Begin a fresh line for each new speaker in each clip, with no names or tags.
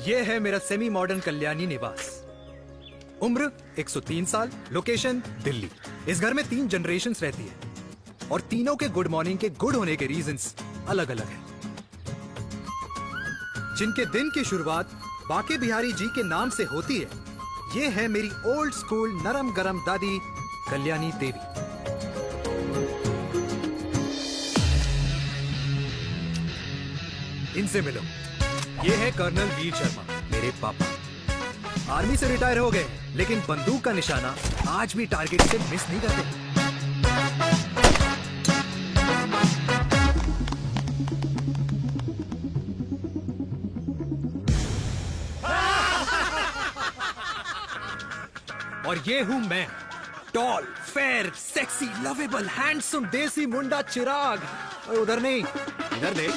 ये है मेरा सेमी मॉडर्न कल्याणी निवास। उम्र 103 साल, लोकेशन दिल्ली। इस घर में 3 जनरेशंस रहती है और तीनों के गुड मॉर्निंग के गुड होने के रीजंस अलग अलग हैं। जिनके दिन की शुरुआत बाके बिहारी जी के नाम से होती है, ये है मेरी ओल्ड स्कूल नरम गरम दादी कल्याणी देवी। इनसे मिलो। ये है कर्नल वीर शर्मा, मेरे पापा। आर्मी से रिटायर हो गए हैं, लेकिन बंदूक का निशाना आज भी टारगेट से मिस नहीं करते। और ये हूं मैं, tall, fair, sexy, lovable, handsome, देसी मुंडा चिराग। और उधर नहीं, इधर देख।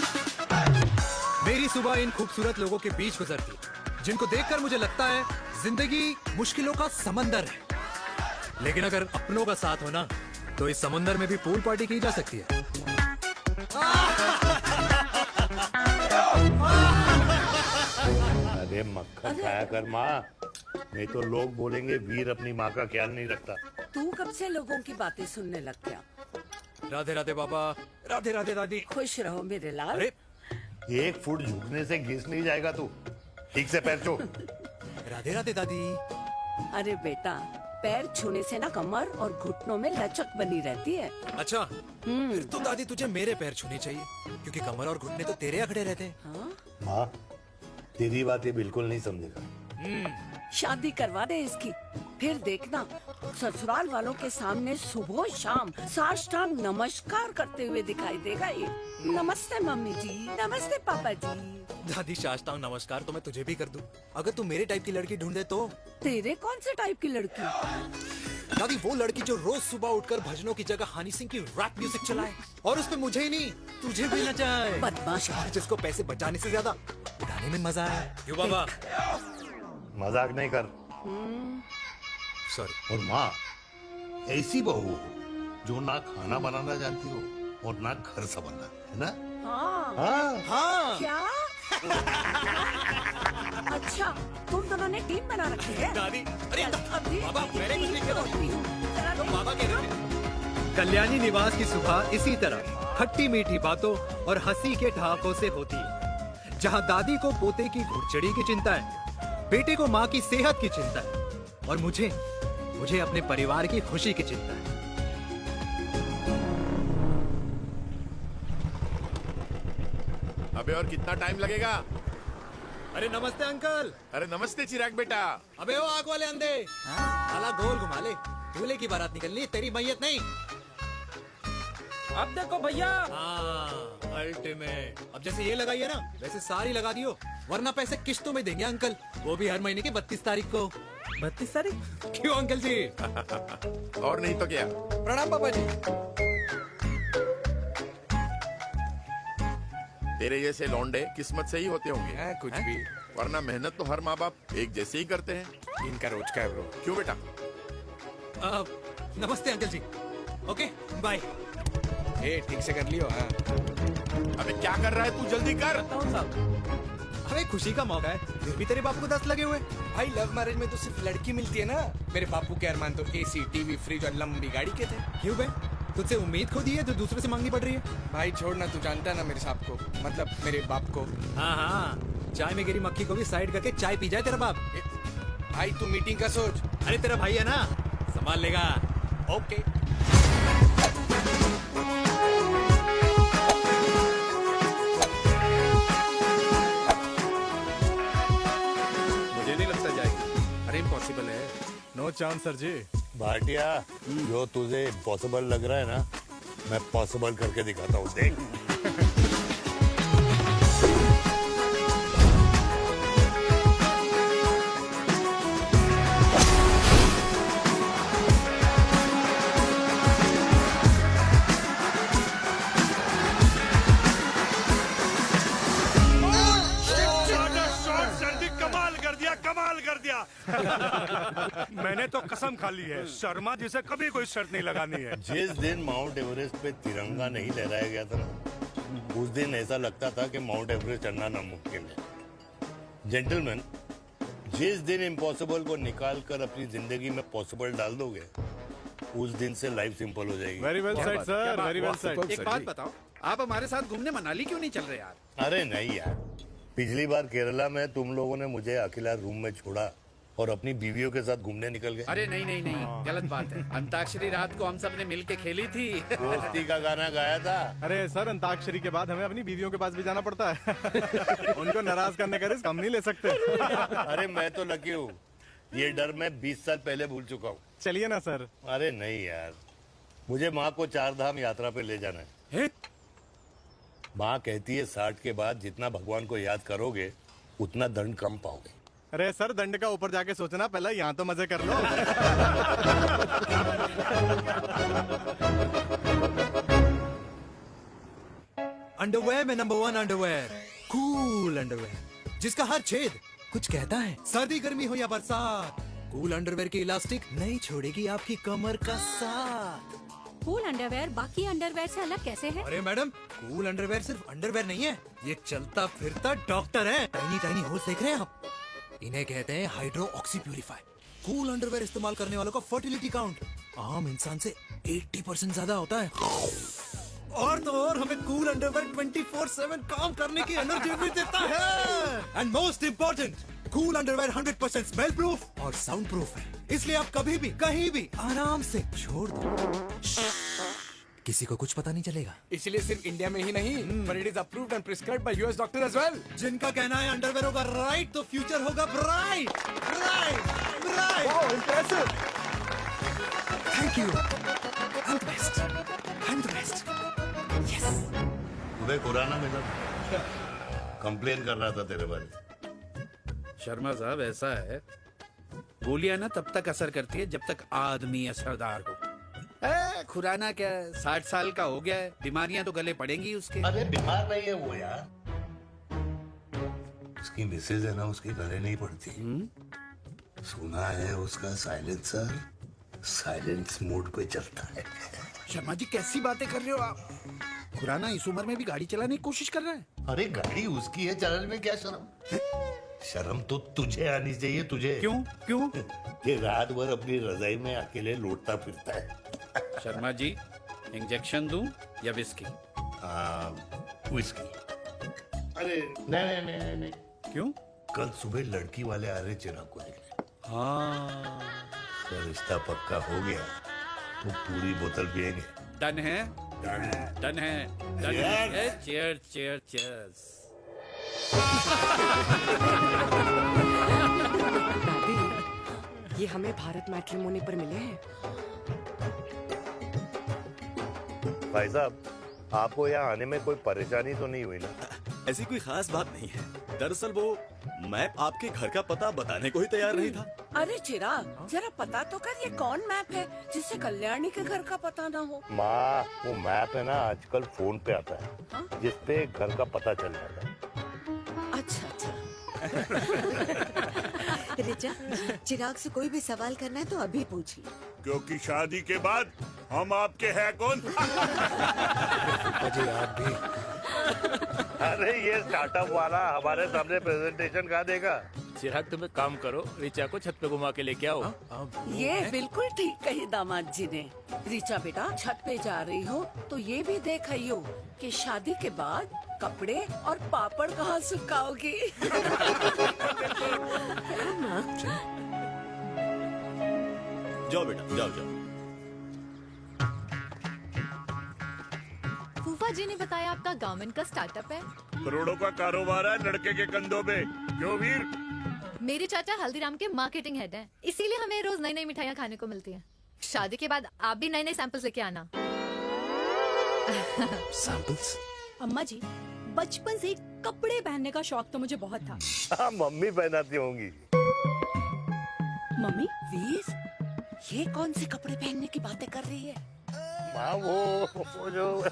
मेरी सुबह इन खूबसूरत लोगों के बीच गुजरती है, जिनको देखकर मुझे लगता है जिंदगी मुश्किलों का समंदर है। लेकिन अगर अपनों का साथ हो ना, तो इस समुंदर में भी पूल पार्टी की जा सकती है।
अरे मक्खन खाया कर माँ, नहीं तो लोग बोलेंगे वीर अपनी माँ का ख्याल नहीं रखता।
तू कब से लोगों की बातें सुनने लग गया?
राधे राधे बाबा, राधे राधे दादी।
खुश रहो मेरे लाल।
अरे
1 फुट झुकने से घिस नहीं जाएगा तू, ठीक से पैर छू।
राधे राधे दादी।
अरे बेटा, पैर छूने से ना कमर और घुटनों में लचक बनी रहती है।
अच्छा, फिर तो दादी तुझे मेरे पैर छूने चाहिए, क्योंकि कमर और घुटने तो तेरे अखड़े रहते हैं।
हाँ?
माँ, तेरी बात ये बिल्कुल नहीं समझेगा।
शादी करवा दे इसकी, फिर देखना ससुराल वालों के सामने सुबह शाम साष्टांग नमस्कार करते हुए दिखाई देगा ये। नमस्ते मम्मी जी, नमस्ते पापा जी।
दादी साष्टांग नमस्कार तो मैं तुझे भी कर दूं, अगर तू मेरे टाइप की लड़की ढूंढे तो।
तेरे कौन से टाइप की लड़की?
दादी वो लड़की जो रोज सुबह उठकर भजनों की जगह हनी सिंह की रैप म्यूजिक चलाए, और उसपे मुझे ही नहीं तुझे भी नचाए।
बदमाश।
जिसको पैसे बचाने से ज्यादा उड़ाने में मजा है। क्यों बाबा?
मजाक नहीं कर।
सॉरी।
और माँ, ऐसी बहू हो जो ना खाना बनाना जानती हो और ना घर संभालना, है ना?
हाँ।
हाँ
हाँ
क्या? अच्छा, तुम दोनों ने टीम बना रखी है?
दादी, अरे
अभी
बाबा, मैंने कुछ नहीं किया।
होती हूँ। जरा
तो बाबा कह रहे
देखो।
कल्याणी निवास की सुबह इसी तरह खट्टी मीठी बातों और हंसी के ठहाकों से होती है, जहां दादी को पोते की घुड़चड़ी की चिंता है, बेटे को माँ की सेहत की चिंता है, और मुझे अपने परिवार की खुशी की चिंता है।
अबे और कितना टाइम लगेगा?
अरे नमस्ते अंकल।
अरे नमस्ते चिराग बेटा।
अबे वो आग वाले अंधे, साला गोल घुमा ले। दूल्हे की बारात निकलनी, तेरी मैयत नहीं।
अब देखो भैया।
हाँ, अल्टीमेट। अब जैसे ये लगाई है ना, वैसे सारी लगा दियो, वरना पैसे किश्तों में देंगे अंकल, वो भी हर महीने की 32 तारीख को।
32 तारीख?
क्यों अंकल जी?
और नहीं तो क्या।
प्रणाम पापा जी।
तेरे जैसे लौंडे किस्मत से ही होते होंगे।
कुछ भी,
वरना मेहनत तो हर माँ बाप एक जैसे ही करते हैं।
इनका रोज का है ब्रो।
क्यों बेटा?
नमस्ते अंकल जी। Okay bye.
ठीक से कर लियो। हाँ।
अबे क्या कर रहा है तू, जल्दी कर।
अरे खुशी का मौका है, फिर भी तेरे बाप को 10 लगे हुए।
भाई लव मैरिज में तो सिर्फ लड़की मिलती है ना। मेरे बापू के अरमान तो एसी, टीवी, फ्रिज और लंबी गाड़ी के थे।
क्यों बे? तुझसे उम्मीद खो दी है जो दूसरे से मांगनी पड़ रही है।
भाई छोड़ना, तू जानता है ना मेरे साहब को, मतलब मेरे बाप को।
हाँ हाँ, चाय में गिरी मक्खी को भी साइड करके चाय पी जाए तेरा बाप।
भाई तू मीटिंग का सोच।
अरे तेरा भाई है ना, संभाल लेगा।
ओके।
मुझे नहीं लगता जाएगी।
अरे इम्पॉसिबल है।
नो चांस सर जी।
भाटिया, जो तुझे इम्पॉसिबल लग रहा है ना, मैं पॉसिबल करके दिखाता हूँ, देख।
मैंने तो कसम खा ली है, शर्मा जी से कभी कोई शर्त नहीं लगानी है।
जिस दिन माउंट एवरेस्ट पे तिरंगा नहीं लहराया गया था ना, उस दिन ऐसा लगता था कि माउंट एवरेस्ट चढ़ना नामुमकिन है। जेंटलमैन, जिस दिन इम्पॉसिबल को निकाल कर अपनी जिंदगी में पॉसिबल डाल दोगे, उस दिन से लाइफ सिंपल हो जाएगी।
Very well said sir, very well said.
एक बात बताओ, आप हमारे साथ घूमने मनाली क्यों नहीं चल रहे यार?
अरे नहीं यार, पिछली बार केरला में तुम लोगों ने मुझे अकेला रूम में छोड़ा और अपनी बीवियों के साथ घूमने निकल गए।
अरे नहीं नहीं नहीं, गलत बात है। अंताक्षरी रात को हम सब ने मिल के खेली थी।
दोस्ती का गाना गाया था।
अरे सर, अंताक्षरी के बाद हमें अपनी बीवियों के पास भी जाना पड़ता है। उनको नाराज करने का रिस्क हम नहीं ले सकते।
अरे मैं तो लकी हूँ, ये डर मैं 20 साल पहले भूल चुका हूँ।
चलिए ना सर।
अरे नहीं यार, मुझे माँ को 4 धाम यात्रा पे ले जाना है। माँ कहती है 60 के बाद जितना भगवान को याद करोगे उतना दंड कम पाओगे।
अरे सर, दंड का ऊपर जाके सोचना, पहले यहाँ तो मजे कर लो।
अंडरवेयर में नंबर 1 अंडरवेयर, कूल अंडरवेयर, जिसका हर छेद कुछ कहता है। सर्दी गर्मी हो या बरसात, कूल अंडरवेयर की इलास्टिक नहीं छोड़ेगी आपकी कमर का साथ।
कूल अंडरवेयर बाकी अंडरवेयर से अलग कैसे है?
अरे मैडम, कूल अंडरवेयर सिर्फ अंडरवेयर नहीं है, ये चलता फिरता डॉक्टर है। टाइनी टाइनी होल्स देख रहे हैं आप? इन्हें कहते हैं hydro oxy purifier. Cool underwear इस्तेमाल करने वालों का फर्टिलिटी काउंट आम इंसान से 80% ज्यादा होता है। और तो और हमें कूल अंडरवेयर 24/7 काम करने की एनर्जी भी देता है। And most important, cool underwear 100% smell proof और साउंड प्रूफ है, इसलिए आप कभी भी कहीं भी आराम से छोड़ दो, किसी को कुछ पता नहीं चलेगा।
इसीलिए सिर्फ इंडिया में ही नहीं, but it is approved and prescribed by US doctor as well.
जिनका कहना है अंडरवेयर होगा राइट तो फ्यूचर होगा bright, bright, bright.
Oh, impressive.
Thank you. I'm the best. I'm the best. Yes.
तुम्हें खुराना मिला, कंप्लेन कर रहा था तेरे बारे में।
शर्मा साहब, ऐसा है, गोलियां ना तब तक असर करती है जब तक आदमी असरदार हो। खुराना क्या, 60 साल का हो गया है, बीमारियां तो गले पड़ेंगी उसके।
अरे बीमार नहीं है वो यार, उसकी मिसेज है ना, उसके गले नहीं पड़ती। सुना है उसका साइलेंसर साइलेंस मोड पे चलता है।
शर्मा जी, कैसी बातें कर रहे हो आप? खुराना इस उम्र में भी गाड़ी चलाने की कोशिश कर रहा है।
अरे गाड़ी उसकी है, चलाने में क्या शर्म? शर्म तो तुझे आनी चाहिए, तुझे।
क्यों क्यों?
ये रात भर अपनी रजाई में अकेले लौटता फिरता है।
शर्मा जी, इंजेक्शन दूं या विस्की?
विस्की। अरे नहीं नहीं नहीं नहीं।
क्यों?
कल सुबह लड़की वाले आ रहे चिराग को देखने।
हाँ,
तो रिश्ता पक्का हो गया तो पूरी बोतल पिएंगे।
डन है, डन है, डन है। Cheer cheer cheers.
दादी, ये हमें भारत मैट्रिमोनी पर मिले हैं।
भाई साहब, आपको यहाँ आने में कोई परेशानी तो नहीं हुई ना?
ऐसी कोई खास बात नहीं है। दरअसल वो मैप आपके घर का पता बताने को ही तैयार नहीं था।
अरे चिराग, जरा पता तो कर, ये कौन मैप है जिससे कल्याणी के घर का पता ना हो?
माँ, वो मैप है ना आजकल फोन पे आता है, जिसपे घर का पता चल जाता है।
अच्छा अच्छा।
रिचा, चिराग से कोई भी सवाल करना है तो अभी पूछिए।
क्योंकि शादी के बाद हम आपके हैं कौन?
अजय आप भी।
अरे ये स्टार्टअप वाला हमारे सामने प्रेजेंटेशन कहाँ देगा?
चिराग, तुम एक काम करो, रिचा को छत पे घुमा के लेके आओ।
ये बिल्कुल ठीक कही दामाद जी ने। रीचा बेटा, छत पे जा रही हो तो ये भी देख आइयो कि शादी के बाद कपड़े और पापड़ कहाँ सुखाओगी।
जाओ बेटा, जाओ जाओ।
फूफा जी ने बताया आपका गारमेंट का स्टार्टअप है।
करोड़ों का कारोबार है लड़के के कंधों पे। क्यों वीर?
मेरे चाचा हल्दीराम के मार्केटिंग हेड हैं, इसीलिए हमें रोज नई नई मिठाइयाँ खाने को मिलती हैं। शादी के बाद आप भी नए नए सैंपल्स लेके आना।
सैंपल्स?
अम्मा जी, बचपन से कपड़े पहनने का शौक तो मुझे बहुत था।
हाँ, मम्मी पहनाती होंगी।
मम्मी, वीर, ये कौन से कपड़े पहनने की बातें कर रही है?
माँ, वो जो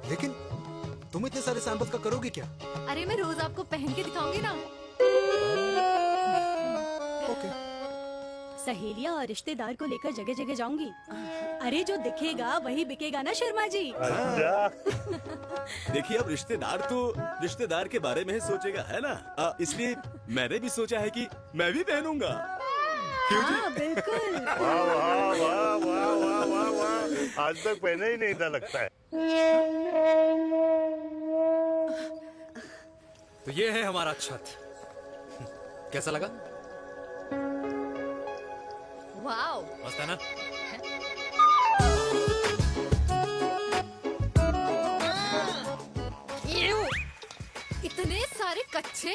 लेकिन तुम इतने सारे सैंपल्स का करोगे क्या?
अरे मैं रोज आपको पहन के दिखाऊंगी ना।
ओके।
सहेलियां और रिश्तेदार को लेकर जगह जगह जाऊंगी। अरे जो दिखेगा वही बिकेगा ना शर्मा जी।
देखिए अब रिश्तेदार के बारे में सोचेगा है ना, इसलिए मैंने भी सोचा है कि मैं भी पहनूंगा।
हाँ बिल्कुल।
वाह वाह वाह वाह वाह वाह वाह, आज तक पहने ही नहीं था लगता है।
तो ये है हमारा छत, कैसा लगा?
वाओ,
मस्त है ना?
इतने सारे कच्चे।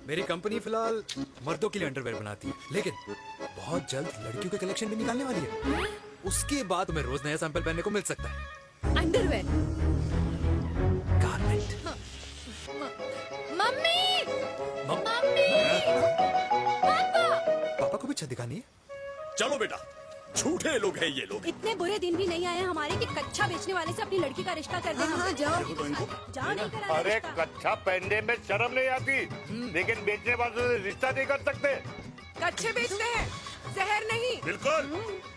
मेरी कंपनी फिलहाल मर्दों के लिए अंडरवेयर बनाती है, लेकिन बहुत जल्द लड़कियों के कलेक्शन भी निकालने वाली है। उसके बाद तुम्हें रोज नया सैंपल पहनने को मिल सकता है।
अंडरवेयर।
गारमेंट।
मम्मी।
मम-
मम्मी। पापा।
पापा को भी छत दिखानी है।
चलो बेटा, झूठे लोग हैं ये लोग।
इतने बुरे दिन भी नहीं आए हमारे कि कच्चा बेचने वाले से अपनी लड़की का रिश्ता कर देना। हाँ, जाओ जाओ, नहीं करा
अरे
रिश्ता।
कच्चा पहनने में शर्म नहीं आती, लेकिन बेचने वालों से रिश्ता नहीं कर सकते।
कच्चे बेचते हैं, जहर नहीं।
बिल्कुल।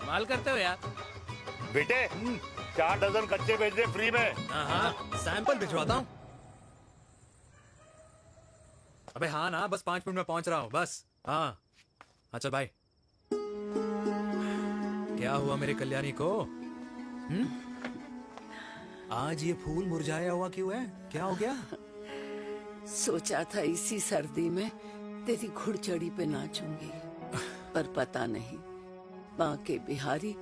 माल करते हो यार।
बेटे 4 डजन कच्चे बेच दे फ्री में।
हाँ, सैंपल भिजवाता हूँ। अबे हाँ ना, बस 5 मिनट में पहुंच रहा हूँ बस। हाँ अच्छा भाई। क्या हुआ मेरे कल्याणी को? आज ये फूल मुरझाया हुआ क्यों है? क्या हो गया?
सोचा था इसी सर्दी में तेरी घुड़चड़ी पे नाचूंगी, पर पता नहीं बांके बिहारी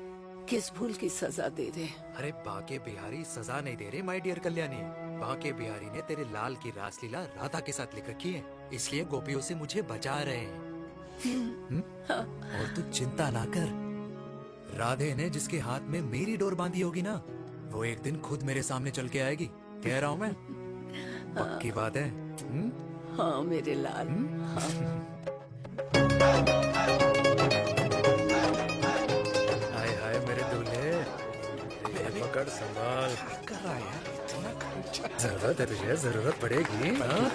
किस भूल की सजा दे रहे।
अरे बांके बिहारी सजा नहीं दे रहे माय डियर कल्याणी। बांके बिहारी ने तेरे लाल की रासलीला राधा के साथ लिख रखी है, इसलिए गोपियों से मुझे बचा रहे हैं। और तू चिंता ना कर, राधे ने जिसके हाथ में मेरी डोर बांधी होगी ना, वो एक दिन खुद मेरे सामने चल के आएगी। कह रहा हूँ मैं, पक्की बात है।
हाँ मेरे लाल।
हाय हाय मेरे दूल्हे, ये पकड़ संभाल। कर रहा है यार, इतना खर्चा। जरूरत है तुझे, जरूरत पड़ेगी। हाँ?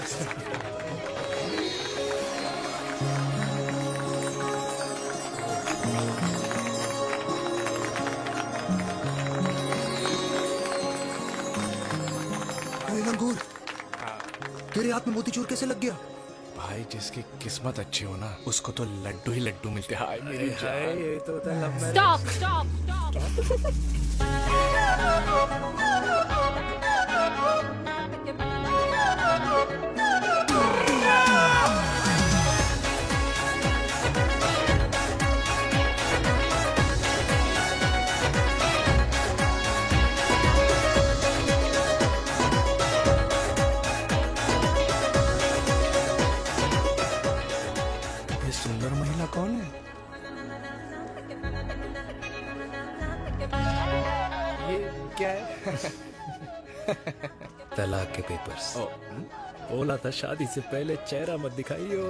लंगूर, तेरे हाथ में मोतीचूर कैसे लग गया?
भाई जिसकी किस्मत अच्छी हो ना, उसको तो लड्डू ही लड्डू मिलते हैं। हाय मेरी
हाय, ये तो होता है love marriage.
Stop stop stop.
ये सुंदर महिला कौन है? ये क्या है?
तलाक के पेपर्स। बोला था शादी से पहले चेहरा मत दिखाइयो।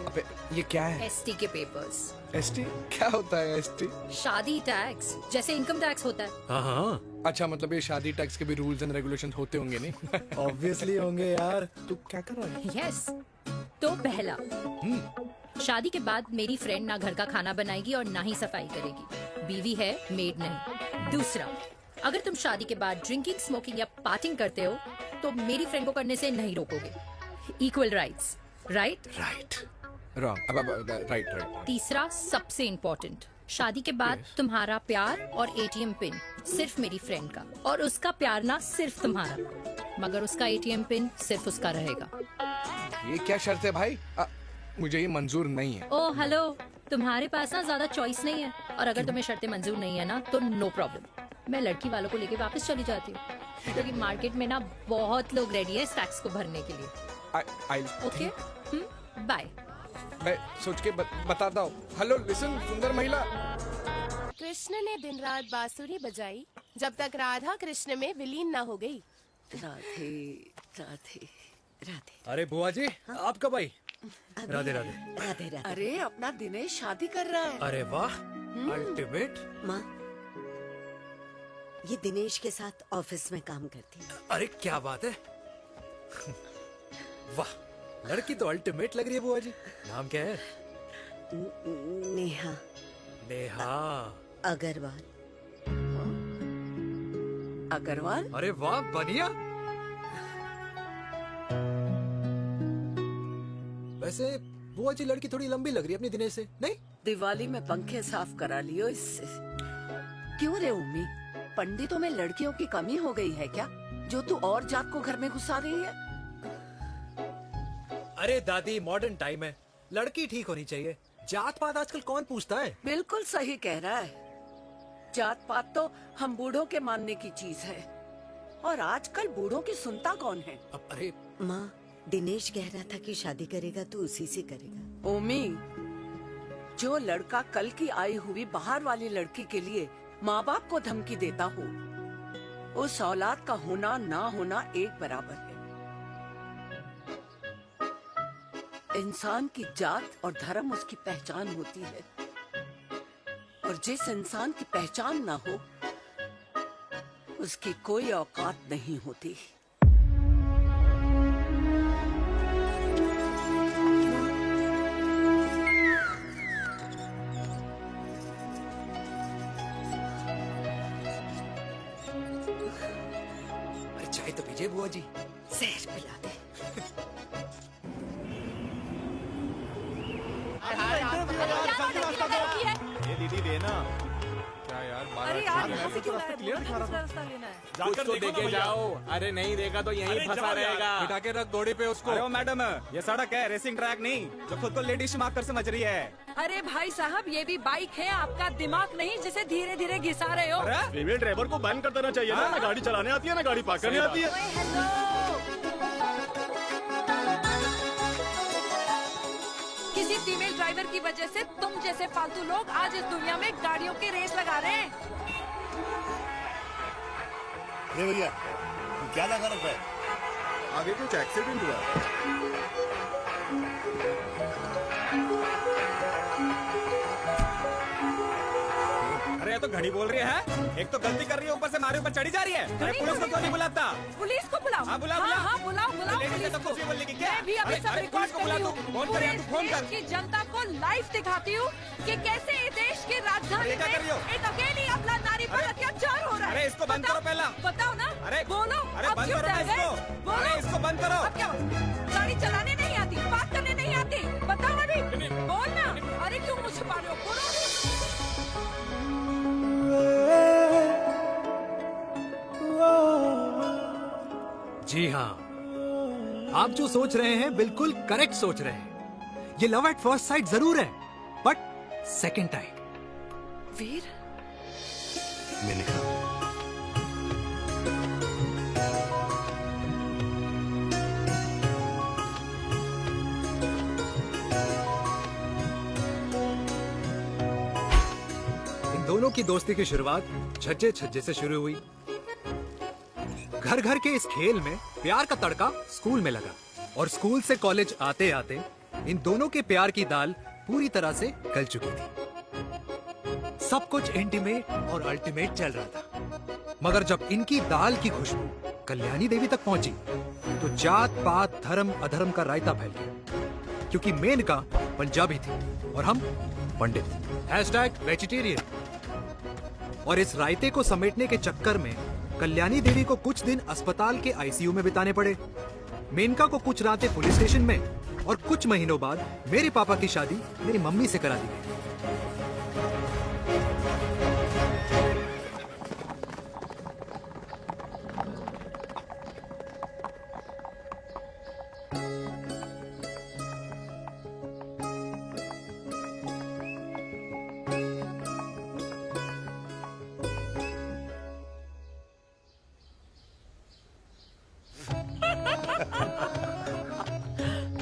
अबे ये क्या है?
एसटी के पेपर्स।
एसटी क्या होता है? एसटी
शादी टैक्स, जैसे इनकम टैक्स होता है।
हाँ हाँ,
अच्छा, मतलब ये शादी टैक्स के भी रूल्स एंड रेगुलेशन होते होंगे नहीं?
ऑब्वियसली होंगे यार।
तू क्या कर रहा है?
यस। तो पहला, शादी के बाद मेरी फ्रेंड ना घर का खाना बनाएगी और ना ही सफाई करेगी, बीवी है, मेड नहीं। दूसरा, अगर तुम शादी के बाद ड्रिंकिंग, स्मोकिंग या पार्टिंग करते हो तो मेरी फ्रेंड को करने से नहीं रोकोगे। Equal rights, right?
Right wrong. अब राइट राइट।
तीसरा, सबसे इम्पोर्टेंट, शादी के बाद तुम्हारा प्यार और एटीएम पिन सिर्फ मेरी फ्रेंड का, और उसका प्यार ना सिर्फ तुम्हारा, मगर उसका एटीएम पिन सिर्फ उसका रहेगा।
ये क्या शर्त है भाई? मुझे ये मंजूर नहीं है।
ओ हेलो, तुम्हारे पास ना ज्यादा चॉइस नहीं है, और अगर तुम्हें शर्तें मंजूर नहीं है ना तो नो प्रॉब्लम, मैं लड़की वालों को लेके वापस चली जाती हूँ, क्योंकि मार्केट में ना बहुत लोग रेडी है इस टैक्स को भरने के लिए।
Okay,
bye.
मैं सोच के बताता हूँ। हेलो लिसन सुंदर महिला।
कृष्ण ने दिन रात बांसुरी बजाई जब तक राधा कृष्ण में विलीन ना हो गई।
राधे राधे राधे।
अरे बुआ जी, आप कब आई? राधे राधे।
राधे राधे।
अरे अपना दिनेश शादी कर रहा है।
अरे वाह, अल्टीमेट।
माँ, ये दिनेश के साथ ऑफिस में काम करती है।
अरे क्या बात है। वाह, लड़की तो अल्टीमेट लग रही है बुआ जी। नाम क्या है?
नेहा
नेहा
अग्रवाल।
अग्रवाल?
अरे वाह, बढ़िया। वैसे बुआ जी लड़की थोड़ी लंबी लग रही है अपनी दिनेश से, नहीं?
दिवाली में पंखे साफ करा लियो इससे। क्यों रे उम्मी, पंडितों में लड़कियों की कमी हो गई है क्या, जो तू और जात को घर में घुसा रही है?
अरे दादी, मॉडर्न टाइम है, लड़की ठीक होनी चाहिए। जात पात आजकल कौन पूछता है?
बिल्कुल सही कह रहा है। जात पात तो हम बूढ़ों के मानने की चीज है, और आजकल बूढ़ों की सुनता कौन है?
अरे
माँ, दिनेश कह रहा था कि शादी करेगा तो उसी से करेगा।
ओमी, जो लड़का कल की आई हुई बाहर वाली लड़की के लिए माँ बाप को धमकी देता हो, उस औलाद का होना ना होना एक बराबर है। इंसान की जात और धर्म उसकी पहचान होती है, और जिस इंसान की पहचान ना हो, उसकी कोई औकात नहीं होती।
अरे चाय तो पीजिए बुआ जी।
जहर पिला दे।
ये दीदी देना। क्या यार,
अरे यार, यहाँ से क्यों लाए? बोलो ना, दूसरा रास्ता लेना है।
कुछ तो देके जाओ। अरे नहीं देगा तो यहीं फंसा रहेगा।
बिठा के रख घोड़े पे उसको। अरे मैडम, ये सड़क है, रेसिंग ट्रैक नहीं, जो खुद को लेडी शिमाक कर समझ रही है।
अरे भाई साहब, ये भी बाइक है, आपका दिमाग नहीं जिसे धीरे धीरे घिसा रहे हो।
फीमेल ड्राइवर को बैन कर देना चाहिए ना। ना गाड़ी चलाने आती है, ना गाड़ी पार्क करने आती है।
किसी फीमेल ड्राइवर की वजह से तुम जैसे फालतू लोग आज इस दुनिया में गाड़ियों की रेस लगा रहे हैं।
भैया, क्या लगा रखा है?
आगे कुछ एक्सीडेंट हुआ। अरे ये तो घड़ी बोल रही है। एक तो गलती कर रही है, ऊपर से हमारे ऊपर चढ़ी जा रही है। अरे पुलिस को क्यों नहीं बुलाता?
पुलिस को बुलाओ।
हाँ, बुलाओ,
हाँ,
बुलाओ।
हाँ, बुलाओ बुलाओ
लेडीज
पुलिस
ने तो
को।
कुछ नहीं बोलने की क्या?
मैं भी अभी
अरे,
सब
अरे,
रिकॉर्ड
पुलिस को
कर
बुला
रही
तू।
हूँ।
फोन कर यार, तू फोन
पूरे
कर।
देश की जनता को लाइव दिखाती हूँ कि कैसे इस देश की राजधानी
अरे, क्या कर रही हो?
में एक अकेली अबला नारी पर अत्याचार हो रहा है।
अरे, इसको बंद
बताओ,
करो पहला।
बताओ ना।
अरे,
बोलो।
अरे,
अब
बंद
क्यों
करो ना
डर गए?
इसको।
बोलो।
अरे, इसको बंद करो।
अब क्या गाड़ी चलाने नहीं आती, बात करने नहीं आती? बताओ अभी, बोल ना। अरे क्यों मुझे छुपा रहे हो? बोलो।
जी हाँ, आप जो सोच रहे हैं बिल्कुल करेक्ट सोच रहे हैं। ये लव एट फर्स्ट साइट जरूर है, बट सेकंड टाइम।
वीर,
मैंने कहा
इन दोनों की दोस्ती की शुरुआत छज्जे छज्जे से शुरू हुई। घर घर के इस खेल में प्यार का तड़का स्कूल में लगा, और स्कूल से कॉलेज आते आते इन दोनों के प्यार की दाल पूरी तरह से गल चुकी थी। सब कुछ इंटीमेट और अल्टीमेट चल रहा था, मगर जब इनकी दाल की खुशबू कल्याणी देवी तक पहुंची तो जात पात धर्म अधर्म का रायता फैल गया, क्योंकि मेनका पंजाबी थी और हम पंडित। #वेजिटेरियन। और इस रायते को समेटने के चक्कर में कल्याणी देवी को कुछ दिन अस्पताल के आईसीयू में बिताने पड़े, मेनका को कुछ रातें पुलिस स्टेशन में, और कुछ महीनों बाद मेरे पापा की शादी मेरी मम्मी से करा दी गई।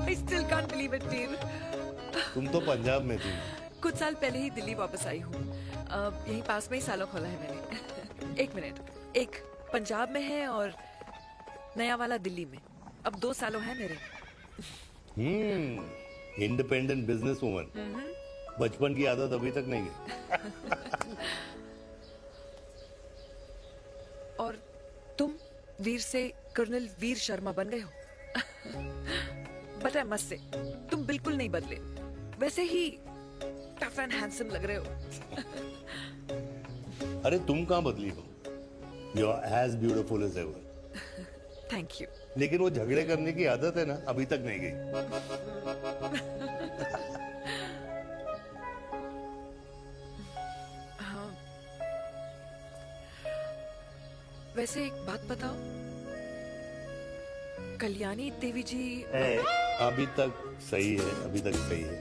I still can't believe it, वीर।
तुम तो पंजाब में थी।
कुछ साल पहले ही दिल्ली वापस आई हूँ। यहीं पास में ही सालों खोला है मैंने। एक मिनट, एक पंजाब में है और नया वाला दिल्ली में। अब 2 सालों है मेरे।
Independent business woman. बचपन की आदत अभी तक नहीं है।
और तुम वीर से कर्नल वीर शर्मा बन गए हो। पता है मत से, तुम बिल्कुल नहीं बदले। वैसे ही टफ एंड हैंडसम लग रहे हो।
अरे तुम कहाँ बदली हो? You are as beautiful as ever.
Thank you.
लेकिन वो झगड़े करने की आदत है ना, अभी तक नहीं गई।
हाँ। वैसे एक बात बताओ, कल्याणी देवी जी
अभी तक सही है, अभी तक सही है,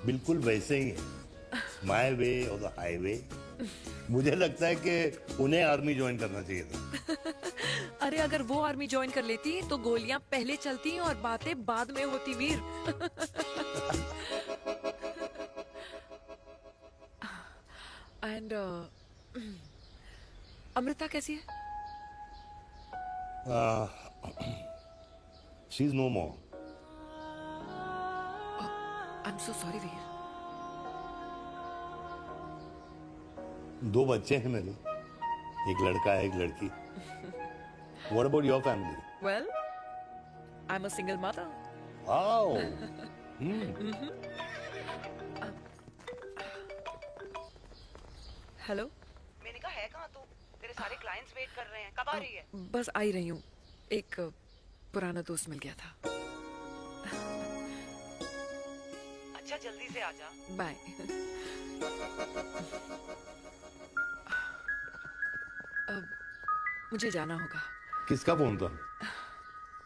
बिल्कुल वैसे ही है। माय वे और द हाईवे। मुझे लगता है कि उन्हें आर्मी ज्वाइन करना चाहिए था।
अरे अगर वो आर्मी ज्वाइन कर लेती तो गोलियां पहले चलती और बातें बाद में होती वीर। एंड अमृता कैसी है?
She is no more.
I am so sorry Veer.
2 बच्चे हैं मेरे, एक लड़का है, एक लड़की। What about your family?
Well, I'm a single mother.
Wow.
Hello.
मैंने कहा है कहाँ तू? तेरे सारे क्लाइंट्स वेट कर रहे हैं, कब आ रही है?
बस आ ही रही हूँ। एक पुराना दोस्त मिल गया था।
अच्छा जल्दी से आ जा।
बाय। अब मुझे जाना होगा।
किसका फोन था?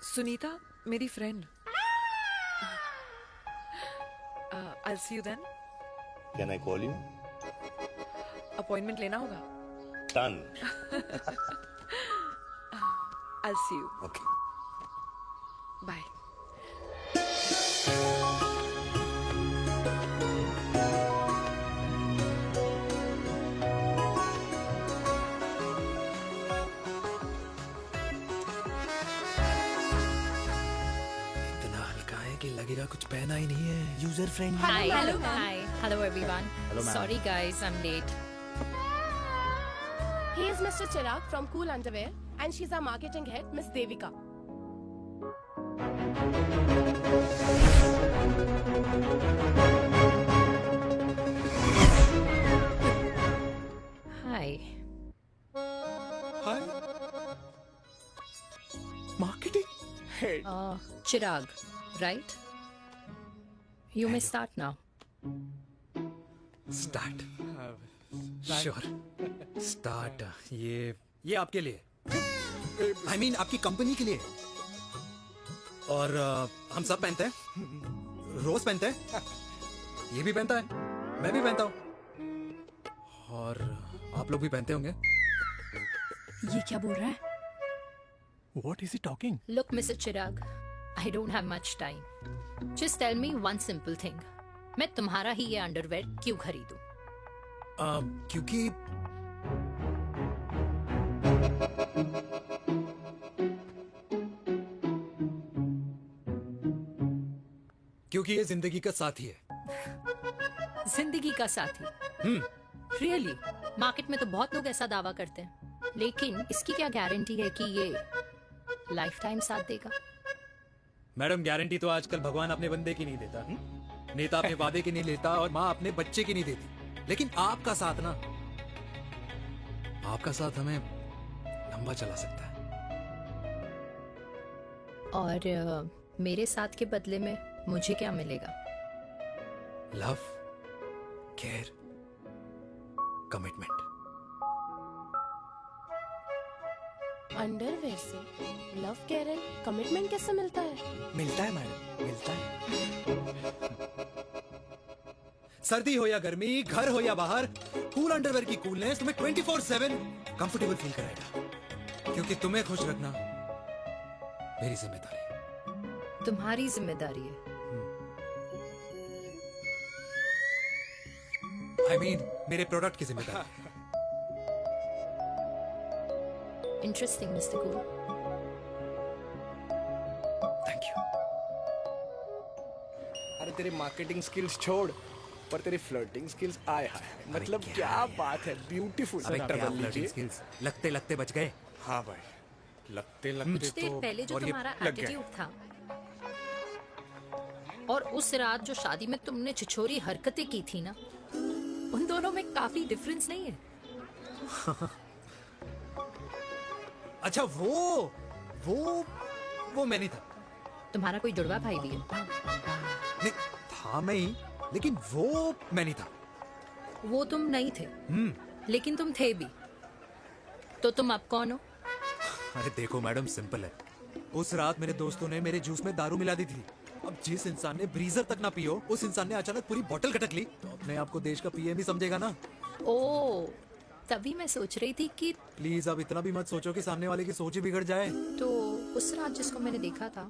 सुनीता, मेरी friend. I'll see you then.
Can I call you?
Appointment लेना होगा।
Done.
I'll see you.
Okay.
Bye.
लगेगा कुछ पहना ही नहीं है। User friendly.
Hi. Hello everyone. Sorry guys, I'm late.
He is Mr. Chirag from Cool Underwear and she's our marketing head, Miss Devika.
Hi.
Hi. Marketing head.
Chirag, right? You may start now.
Start. Sure. Start. ये आपके लिए, I mean आपकी company के लिए। और हम सब पहनते हैं, रोज पहनते हैं, ये भी पहनता है, मैं भी पहनता हूँ, और आप लोग भी पहनते होंगे।
ये क्या बोल रहा है?
What is he talking?
Look, Mr. Chirag, I don't have much time. Just tell me one simple thing. मैं तुम्हारा ही ये अंडरवेयर क्यों खरीदूं?
क्योंकि ये जिंदगी का साथी है।
जिंदगी का साथी? Really? मार्केट में तो बहुत लोग ऐसा दावा करते हैं, लेकिन इसकी क्या गारंटी है कि ये लाइफ टाइम साथ देगा?
मैडम, गारंटी तो आजकल भगवान अपने बंदे की नहीं देता, नेता अपने वादे की नहीं लेता, और माँ अपने बच्चे की नहीं देती, लेकिन आपका साथ ना, आपका साथ हमें लंबा चला सकता है।
और मेरे साथ के बदले में मुझे क्या मिलेगा?
Love, care, commitment.
अंडरवेयर से लव, केयर एंड कमिटमेंट कैसे मिलता है?
मिलता है मैडम, मिलता है।
सर्दी हो या गर्मी, घर हो या बाहर, कूल अंडरवेयर की कूलनेस तुम्हें 24/7 कंफर्टेबल फील कराएगा, क्योंकि तुम्हें खुश रखना मेरी जिम्मेदारी है।
तुम्हारी जिम्मेदारी है?
I mean, मेरे प्रोडक्ट की जिम्मेदारी।
Interesting, Mr. Cool.
Thank you.
अरे तेरे मार्केटिंग स्किल्स छोड़, पर तेरी फ्लर्टिंग स्किल्स आए हाय, मतलब क्या बात है, ब्यूटीफुल।
लगते लगते बच गए।
हाँ भाई, लगते
कुछ देर पहले जो तुम्हारा एटीट्यूड था, और उस रात जो शादी में तुमने छिछोरी हरकतें की थी ना, उन दोनों में काफी डिफरेंस नहीं है?
अच्छा वो मैं नहीं था।
तुम्हारा कोई जुड़वा भाई भी है?
नहीं था मैं ही, लेकिन वो मैं नहीं था।
वो तुम नहीं थे, लेकिन तुम थे भी। तो तुम अब कौन हो?
अरे देखो मैडम, सिंपल है। उस रात मेरे दोस्तों ने मेरे जूस में दारू मिला दी थी। अब जिस इंसान ने ब्रीजर तक ना पियो, उस इंसान ने अचानक पूरी बोतल खटक ली, तो अपने आप को देश का पीएम ही समझेगा ना।
ओ, तभी मैं सोच रही थी कि
प्लीज अब इतना भी मत सोचो कि सामने वाले की सोच ही बिगड़ जाए।
तो उस रात जिसको मैंने देखा था,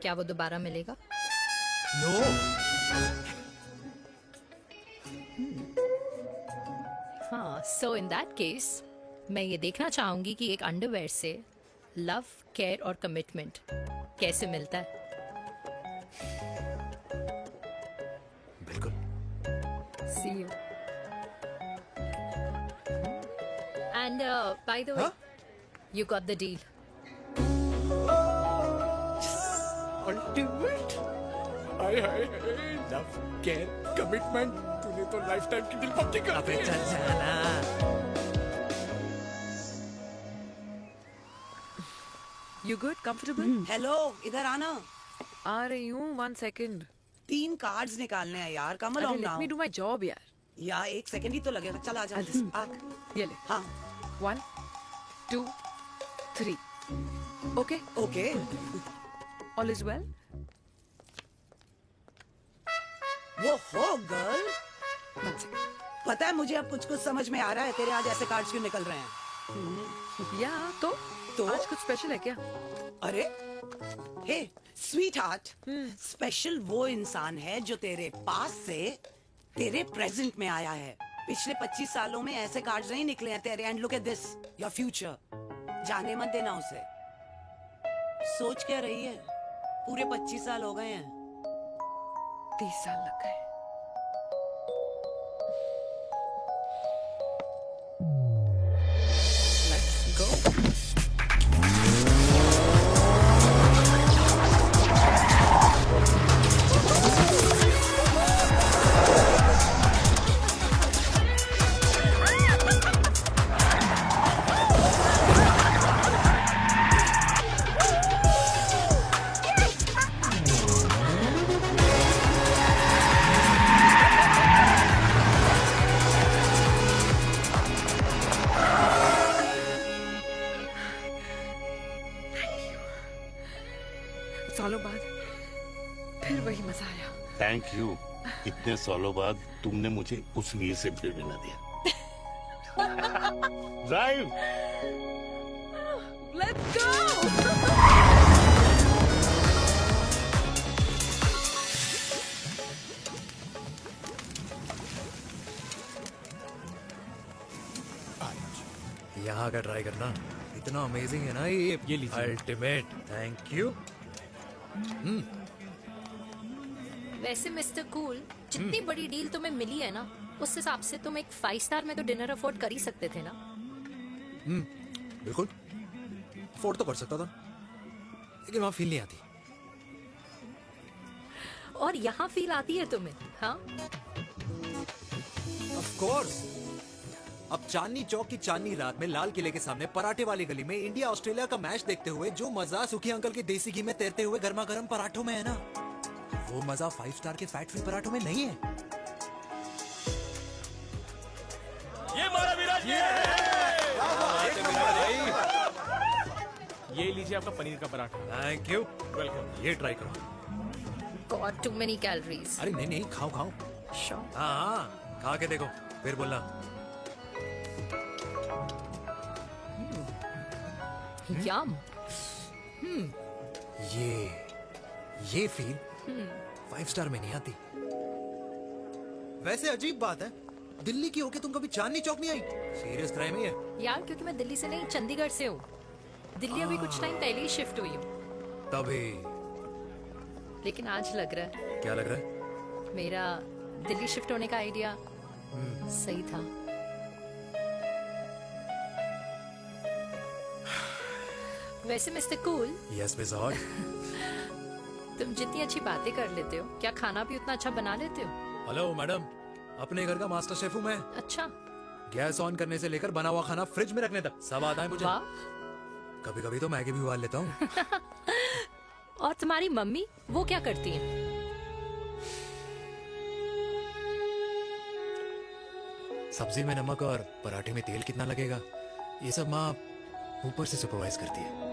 क्या वो दोबारा मिलेगा?
नो।
हाँ, सो इन दैट केस मैं ये देखना चाहूंगी कि एक अंडरवेयर से लव, केयर और कमिटमेंट कैसे मिलता है।
बिल्कुल।
See you. And by the way, you got the deal.
Ultimate. Hi hi love, care, commitment. तूने तो लाइफ टाइम की दिल पक्की कर दी है।
You good? Comfortable?
हेलो, इधर आना।
आ रही हूँ, 1 second.
3 कार्ड्स निकालने हैं यार, कम
अरे
along
let
now।
me do my job यार.
यार 1 सेकंड ही तो लगेगा, चल आजा। आ।
ये ले.
हाँ।
1, 2, 3. Okay?
Okay.
All is well?
वो हो गर्ल।
1 second.
पता है मुझे अब कुछ समझ में आ रहा है, तेरे आज ऐसे कार्ड्स क्यों निकल रहे हैं।
या तो आज कुछ स्पेशल है क्या?
अरे हे स्वीट हार्ट, स्पेशल वो इंसान है जो तेरे पास से तेरे प्रेजेंट में आया है। पिछले 25 सालों में ऐसे कार्ड्स नहीं निकले हैं तेरे। And look at this, your future. जाने मत देना उसे। सोच क्या रही है, पूरे 25 साल हो गए हैं।
30 साल लग गए। Let's go. सालों बाद फिर वही मजा आया।
Thank you. इतने सालों बाद तुमने मुझे उस वीर से फिर मिला दिया। ड्राइव।
Let's go.
यहाँ का ट्राई करना, इतना अमेजिंग है ना ये लीजिए। अल्टीमेट। Thank you.
वैसे मिस्टर कूल, जितनी बड़ी डील तुम्हें मिली है ना, उस हिसाब से तुम एक 5 स्टार में तो डिनर अफोर्ड कर ही सकते थे ना।
बिल्कुल अफोर्ड तो कर सकता था, लेकिन वहां फील नहीं आती।
और यहाँ फील आती है तुम्हें? हाँ,
ऑफ कोर्स। अब चांदनी चौक की चांदनी रात में लाल किले के सामने पराठे वाली गली में इंडिया ऑस्ट्रेलिया का मैच देखते हुए जो मजा सुखी अंकल के देसी घी में तैरते हुए गर्मा गर्म पराठों में है ना, वो मजा 5 स्टार के फैट फ्री पराठों में नहीं है।
ये मारा विराज।
ये लीजिए आपका पनीर का पराठा।
Thank you.
वेलकम।
ये ट्राई करो।
God too many calories.
अरे नहीं नहीं, खाओ खाओ।
श्योर।
हाँ, खा के देखो फिर बोलना।
यम।
ये फील 5 स्टार में नहीं आती। वैसे अजीब बात है, दिल्ली की होके तुम कभी चांदनी चौक नहीं आई? सीरियस क्राइम ही है
यार, क्योंकि मैं दिल्ली से नहीं, चंडीगढ़ से हूँ। दिल्ली अभी कुछ टाइम पहले ही शिफ्ट हुई हूँ।
तभी।
लेकिन आज लग रहा है,
क्या लग रहा है?
मेरा दिल्ली शिफ्ट होने का आइडिया सही था। वैसे mister cool,
yes miss hot.
तुम जितनी अच्छी बातें कर लेते हो, क्या खाना भी उतना अच्छा बना लेते हो?
हेलो मैडम, अपने घर का मास्टर शेफ हूँ मैं।
अच्छा।
गैस ऑन करने से लेकर बना हुआ खाना फ्रिज में रखने तक सब आता है मुझे।
वाह।
कभी कभी तो मैगी भी उबाल लेता हूँ।
और तुम्हारी मम्मी वो क्या करती है?
सब्जी में नमक और पराठे में तेल कितना लगेगा, ये सब माँ ऊपर से सुपरवाइज करती है।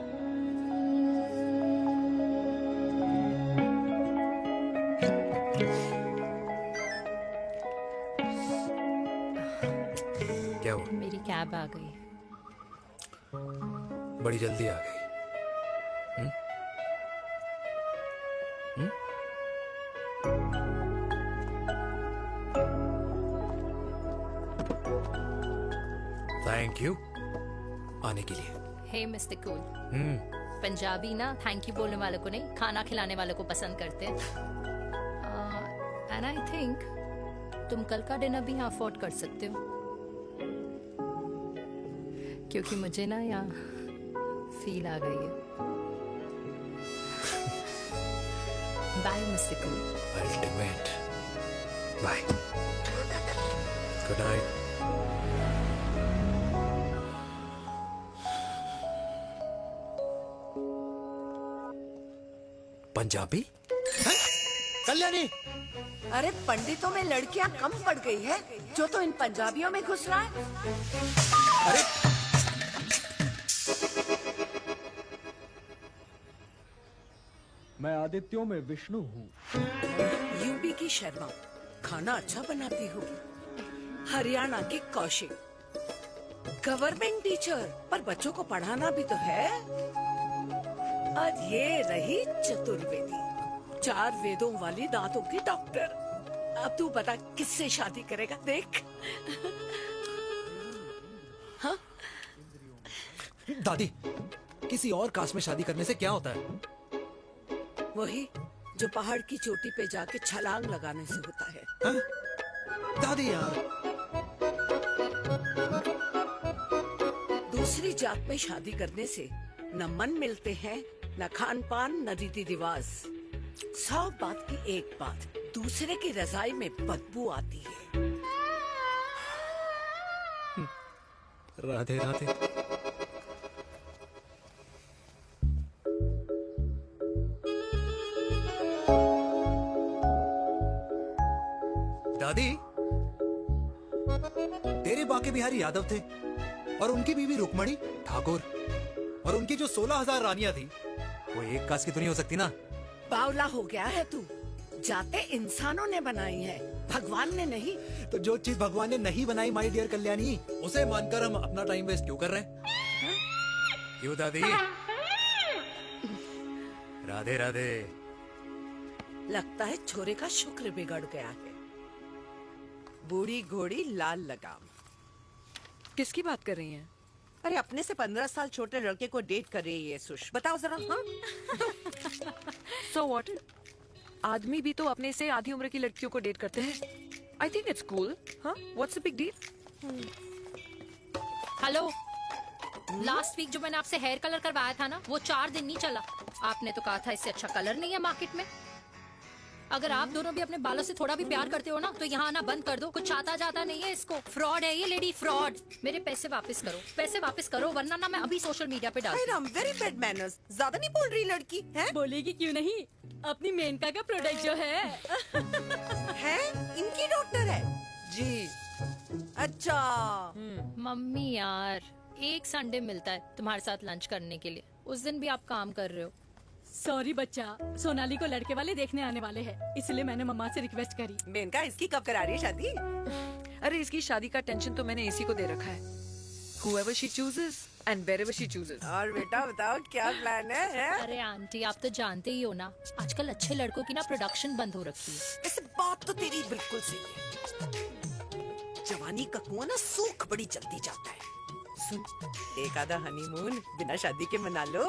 क्या हुआ?
मेरी कैब आ गई।
बड़ी जल्दी आ गई। थैंक यू आने के लिए।
हे मिस्टर कूल, पंजाबी ना थैंक यू बोलने वालों को नहीं, खाना खिलाने वालों को पसंद करते हैं। एंड आई थिंक तुम कल का डिनर भी यहाँ अफोर्ड कर सकते हो, क्योंकि मुझे ना यहाँ फील आ गई है। Bye mister cool.
Ultimate bye, good night. Punjabi?
Kalyani, अरे पंडितों में लड़कियां कम पड़ गई है जो तो इन पंजाबियों में घुस रहा है।
अरे
मैं आदित्यों में विष्णु हूँ।
यूपी की शर्मा खाना अच्छा बनाती होगी। हरियाणा की कौशिक गवर्नमेंट टीचर, पर बच्चों को पढ़ाना भी तो है। और ये रही चतुर्वेदी, 4 वेदों वाली दांतों की डॉक्टर। अब तू बता किससे शादी करेगा? देख। हाँ?
दादी, किसी और कास्ट में शादी करने से क्या होता है?
वही जो पहाड़ की चोटी पे जाके छलांग लगाने से होता है।
हा? दादी यार,
दूसरी जात में शादी करने से न मन मिलते हैं, न खान पान, न रीति रिवाज। 100 बात की एक बात, दूसरे की रजाई में बदबू आती है।
राधे राधे। दादी, तेरे बाके बिहारी यादव थे और उनकी बीवी रुक्मणी ठाकुर, और उनकी जो 16,000 रानियां थी वो एक कास्ट की तो नहीं हो सकती ना?
बावला हो गया है तू। जाते इंसानों ने बनाई है, भगवान ने नहीं।
तो जो चीज भगवान ने नहीं बनाई माय डियर कल्याणी, उसे मानकर हम अपना टाइम वेस्ट क्यों कर रहे हैं? क्यों दादी? राधे राधे।
लगता है छोरे का शुक्र बिगड़ गया है।
बूढ़ी घोड़ी लाल लगाम।
किसकी बात कर रही हैं?
अरे अपने से 15 साल छोटे लड़के को डेट कर रही है सुश। बताओ जरा। हाँ?
So what? आदमी भी तो अपने से आधी उम्र की लड़कियों को डेट करते हैं। I think it's cool. हाँ? What's the big deal?
Hello, last week जो मैंने आपसे हेयर कलर करवाया था ना, वो 4 दिन नहीं चला। आपने तो कहा था इससे अच्छा कलर नहीं है मार्केट में। अगर आप दोनों भी अपने बालों से थोड़ा भी प्यार करते हो ना, तो यहाँ आना बंद कर दो। कुछ आता जाता नहीं है इसको। फ्रॉड है ये लेडी, फ्रॉड। मेरे पैसे वापस करो, पैसे वापस करो, वरना ना मैं अभी सोशल मीडिया पे डाल दूँ।
Very bad manners. ज्यादा नहीं बोल रही लड़की है?
बोलेगी क्यों नहीं? अपनी मेनका का प्रोडक्ट जो है
इनकी डॉक्टर है जी। अच्छा।
मम्मी यार, एक संडे मिलता है तुम्हारे साथ लंच करने के लिए, उस दिन भी आप काम कर रहे हो।
सॉरी बच्चा, सोनाली को लड़के वाले देखने आने वाले हैं, इसलिए मैंने मम्मा से रिक्वेस्ट करी।
मेनका, इसकी कब करा रही है शादी?
अरे इसकी शादी का टेंशन तो मैंने इसी को दे रखा है। Whoever she chooses and wherever she chooses.
और बेटा बताओ क्या प्लान है?
अरे आंटी, आप तो जानते ही हो ना, आजकल अच्छे लड़कों की ना प्रोडक्शन बंद हो रखी है।
ऐसे बात तो तेरी बिल्कुल सही है। जवानी का कुआं ना सूख बड़ी जल्दी जाता है। सुन, एक आधा हनीमून बिना शादी के मना लो।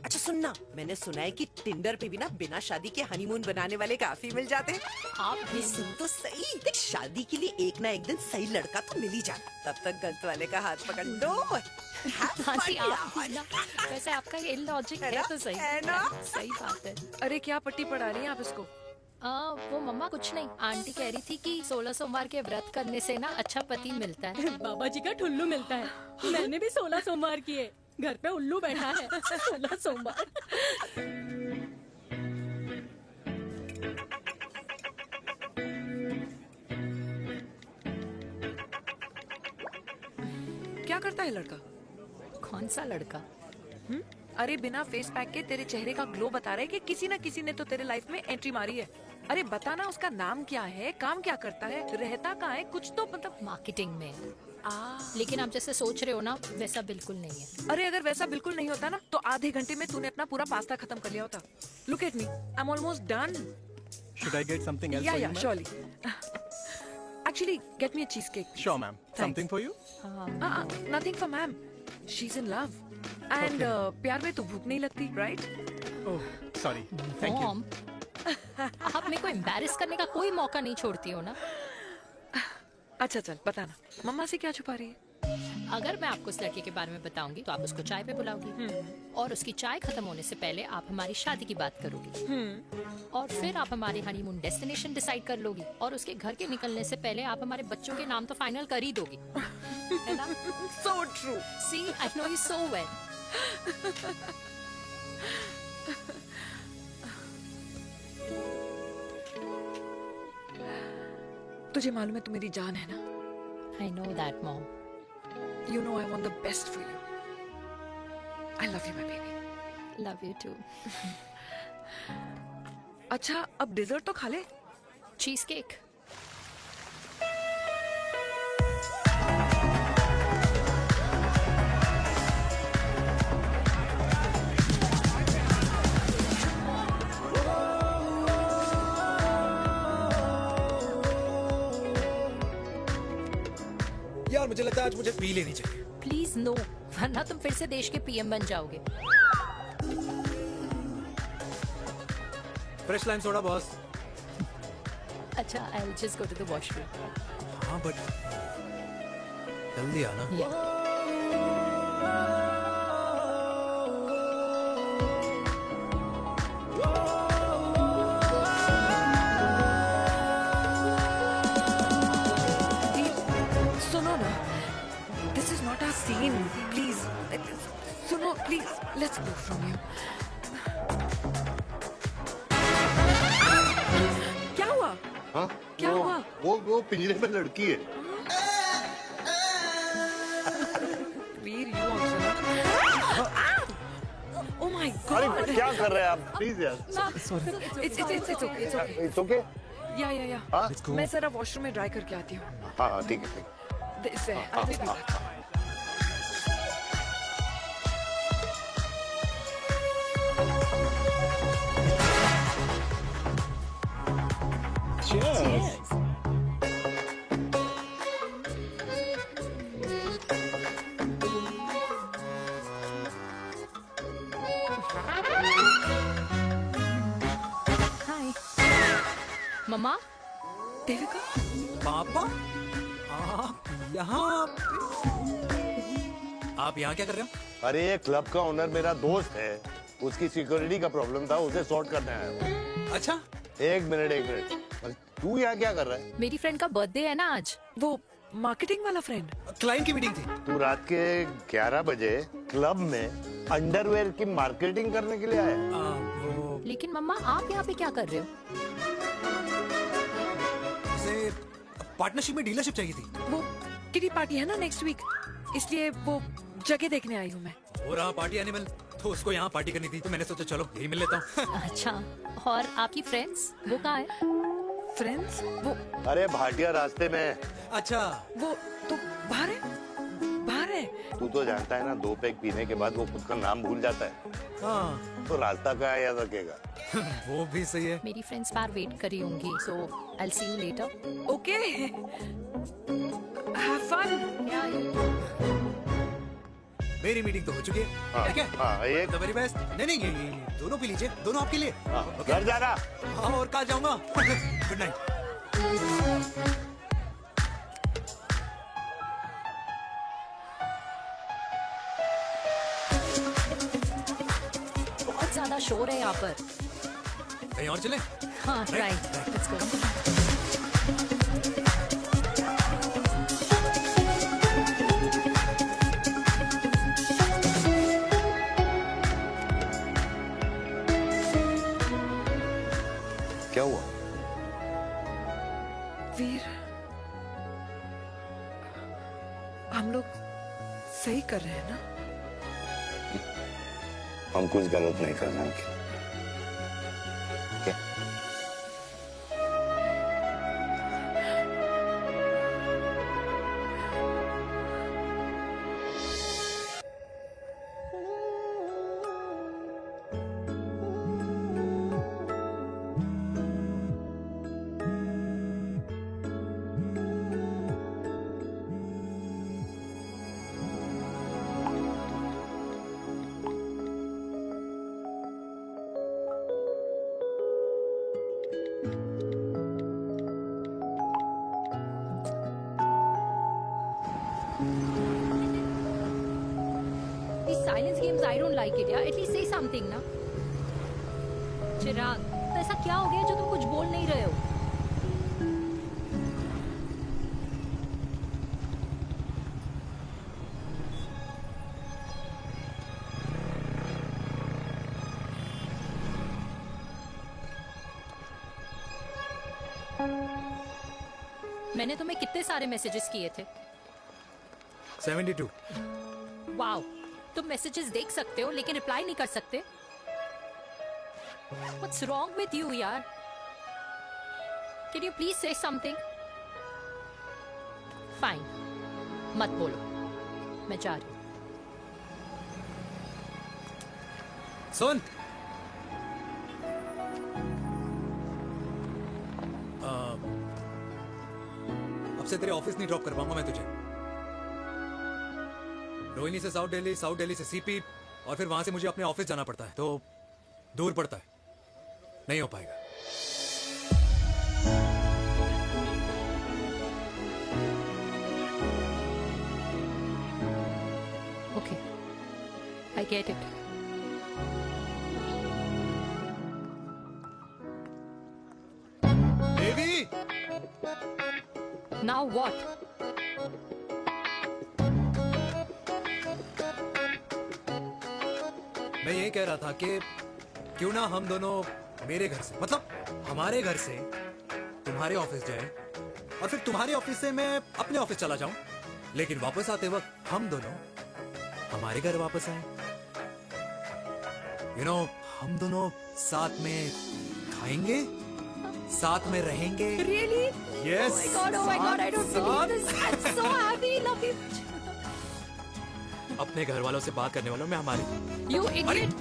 अच्छा अच्छा सुनना, मैंने सुना है कि टिंडर पे भी ना बिना शादी के हनीमून बनाने वाले काफी मिल जाते हैं।
आप
ये सुन तो सही, देख शादी के लिए एक ना एक दिन सही लड़का तो मिल ही जाता, तब तक गलत वाले का हाथ पकड़ लो।
आंटी आप ना, वैसे आपका ये लॉजिक है तो सही
है ना?
सही बात है।
अरे क्या पट्टी पढ़ा रही हैं आप इसको?
वो मम्मा कुछ नहीं, आंटी कह रही थी कि 16 सोमवार के व्रत करने से ना अच्छा पति मिलता है।
बाबा जी का ठुल्लू मिलता है। मैंने भी 16 सोमवार किए, घर पे उल्लू बैठा है। 16 सोमवार।
क्या करता है लड़का?
कौन सा लड़का?
अरे बिना फेस पैक के तेरे चेहरे का ग्लो बता रहा है कि किसी ना किसी ने तो तेरे लाइफ में एंट्री मारी है। अरे बताना उसका नाम क्या है, काम क्या करता है, रहता कहाँ है, कुछ तो मतलब।
मार्केटिंग में। लेकिन आप जैसे सोच रहे हो ना वैसा बिल्कुल नहीं है।
अरे अगर वैसा बिल्कुल नहीं होता ना तो आधे घंटे में तूने अपना पूरा पास्ता खत्म कर लिया होता। Look at me, I am almost done.
Should I get something else
Yeah,
for
yeah,
you, ma'am?
surely. Actually, get me a cheesecake.
Sure, ma'am. Something for you?
Nothing for ma'am. She's in love. And प्यार में तो भूख नहीं लगती, right?
Oh, sorry. Thank you.
Mom, आप मेरे को embarrass करने का कोई मौका नहीं छोड़ती हो ना।
अच्छा चल बताना, मम्मा से क्या छुपा रही है?
अगर मैं आपको उस लड़के के बारे में बताऊंगी तो आप उसको चाय पे बुलाओगी और उसकी चाय खत्म होने से पहले आप हमारी शादी की बात करोगी और फिर आप हमारे हनीमून डेस्टिनेशन डिसाइड कर लोगी और उसके घर के निकलने से पहले आप हमारे बच्चों के नाम तो फाइनल कर ही दोगी, है ना?
So true.
See, I know you so well.
तुझे मालूम है तू मेरी जान है ना?
I know that, Mom.
You know I want the best for you. I love you, my baby.
Love you too.
अच्छा अब डिजर्ट तो खा ले।
Cheese cake.
यार मुझे लगता है आज मुझे पी लेनी चाहिए।
प्लीज नो, वरना तुम फिर से देश के पीएम बन जाओगे।
Fresh lime soda boss.
अच्छा, I'll just go to the washroom.
हाँ बट जल्दी आना।
सुनो ना, this is not our scene. Please, सुनो please, let's go from here. क्या हुआ?
हाँ?
क्या हुआ?
वो पिंजरे में लड़की है।
वीर, you also. Oh my God!
अरे क्या कर रहे हैं आप? प्लीज यार।
It's okay.
It's okay?
या
हाँ?
मैं जरा वॉशरूम में ड्राई करके आती हूँ।
हाँ ठीक है।
This है, I'll be back.
Cheers.
हाय मम्मा।
देविका,
पापा आप यहाँ क्या कर रहे हो?
अरे ये क्लब का ओनर मेरा दोस्त है, उसकी सिक्योरिटी का प्रॉब्लम था, उसे सॉर्ट करने आया हूँ।
अच्छा
एक मिनट अरे तू यहाँ क्या कर रहा है?
मेरी फ्रेंड का बर्थडे है ना आज।
वो मार्केटिंग वाला फ्रेंड।
क्लाइंट की मीटिंग थी।
तू रात के 11 बजे क्लब में अंडरवेयर की मार्केटिंग करने के लिए आया?
लेकिन मम्मा आप यहाँ पे क्या कर रहे हो?
उसे पार्टनरशिप में डीलरशिप चाहिए थी।
वो किटी पार्टी है ना नेक्स्ट वीक, इसलिए वो जगह देखने आई हूँ मैं।
वो रहा पार्टी एनिमल, तो उसको यहाँ पार्टी करनी थी, तो मैंने सोचा चलो यही मिल लेता हूँ।
अच्छा, और आपकी फ्रेंड्स वो कहाँ है?
फ्रेंड्स वो
अरे भाटिया रास्ते में।
अच्छा
वो तो बाहर है।
तू तो जानता है ना, 2 पैक पीने के बाद वो खुद का नाम भूल जाता है।
हाँ
तो रास्ता क्या याद रखेगा?
वो भी सही है।
मेरी फ्रेंड्स बाहर वेट कर रही होंगी, so I'll see you later.
Okay. Have fun.
मेरी मीटिंग तो हो चुकी है।
हाँ,
ठीक है?
हाँ, एक
द वेरी बेस्ट। नहीं नहीं ये दोनों पी लीजिए, दोनों आपके लिए। ओके?
घर जाना।
हाँ और कल जाऊंगा। Good night.
बहुत ज्यादा शोर है यहाँ पर।
कहीं और चले?
हाँ राइट, लेट्स गो।
क्या हुआ?
वीर, हम लोग सही कर रहे हैं ना?
हम कुछ गलत नहीं कर रहे हैं। क्या?
These silence games, I don't like it, यार. At least say something, ना. चिराग, तो ऐसा क्या हो गया जो तुम कुछ बोल नहीं रहे हो? मैंने तुम्हें कितने सारे मैसेजेस किए थे?
72।
वाओ, तुम मैसेजेस देख सकते हो लेकिन रिप्लाई नहीं कर सकते? What's wrong with you, यार? Can you please say something? Fine, मत बोलो, मैं जा रही हूँ।
सुन, अब से तेरे ऑफिस नहीं ड्रॉप कर पाऊंगा मैं तुझे। रोहिणी से साउथ दिल्ली से सीपी, और फिर वहां से मुझे अपने ऑफिस जाना पड़ता है, तो दूर पड़ता है, नहीं हो पाएगा।
Okay, I get it.
Devi!
Now what?
मैं ये कह रहा था कि क्यों ना हम दोनों मेरे घर से, मतलब हमारे घर से तुम्हारे ऑफिस जाए, और फिर तुम्हारे ऑफिस से मैं अपने ऑफिस चला जाऊं, लेकिन वापस आते वक्त हम दोनों हमारे घर वापस आए। यू नो, हम दोनों साथ में खाएंगे, साथ में रहेंगे।
Really?
Yes.
Oh my God, I don't believe this. I'm so happy, love you.
अपने घर वालों से बात करने वालों में हमारी।
You idiot.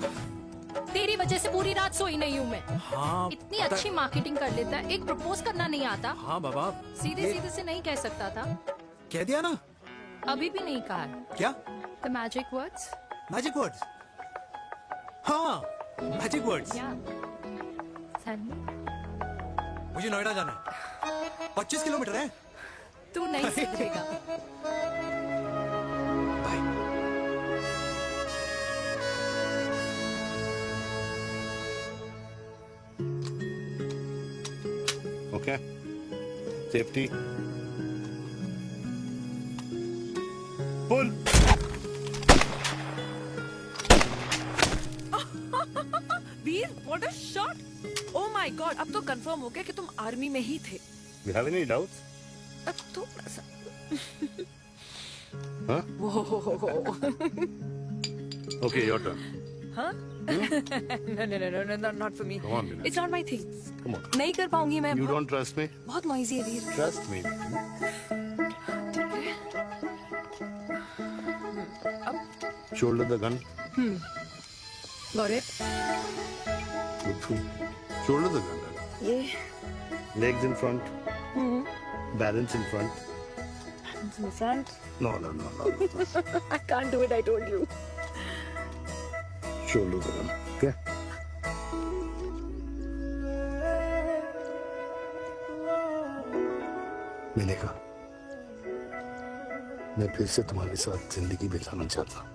तेरी वजह से पूरी रात सोई नहीं हूँ मैं।
हाँ,
इतनी अच्छी मार्केटिंग कर लेता है, एक प्रपोज करना नहीं आता।
हाँ बाबा,
सीधे सीधे से नहीं कह सकता था।
कह दिया ना।
अभी भी नहीं कहा है।
क्या?
The magic words.
Magic words? हाँ, मैजिक वर्ड्स।
Tell me.
मुझे नोएडा जाना है, 25 किलोमीटर है।
तू नहीं सीखेगा।
Okay. Safety. Pull.
Veer, what a shot! Oh my God, अब तो कंफर्म हो गया कि तुम आर्मी में ही थे।
You have any doubts?
अब थोड़ा सा।
Huh? Okay, your turn.
हाँ? No, not for me.
Come on, Vinay.
It's not my thing.
Come on.
नहीं कर पाऊंगी मैं।
You don't trust me?
बहुत noisy है वीर।
Trust me. Shoulder the gun.
Got it.
Shoulder the gun.
ये
Legs in front. Balance in front.
hands, Nisant.
No.
I can't do it, I told you.
Shoulder down. Okay. मैंने कहा मैं फिर से तुम्हारे साथ जिंदगी बिताना चाहता हूँ।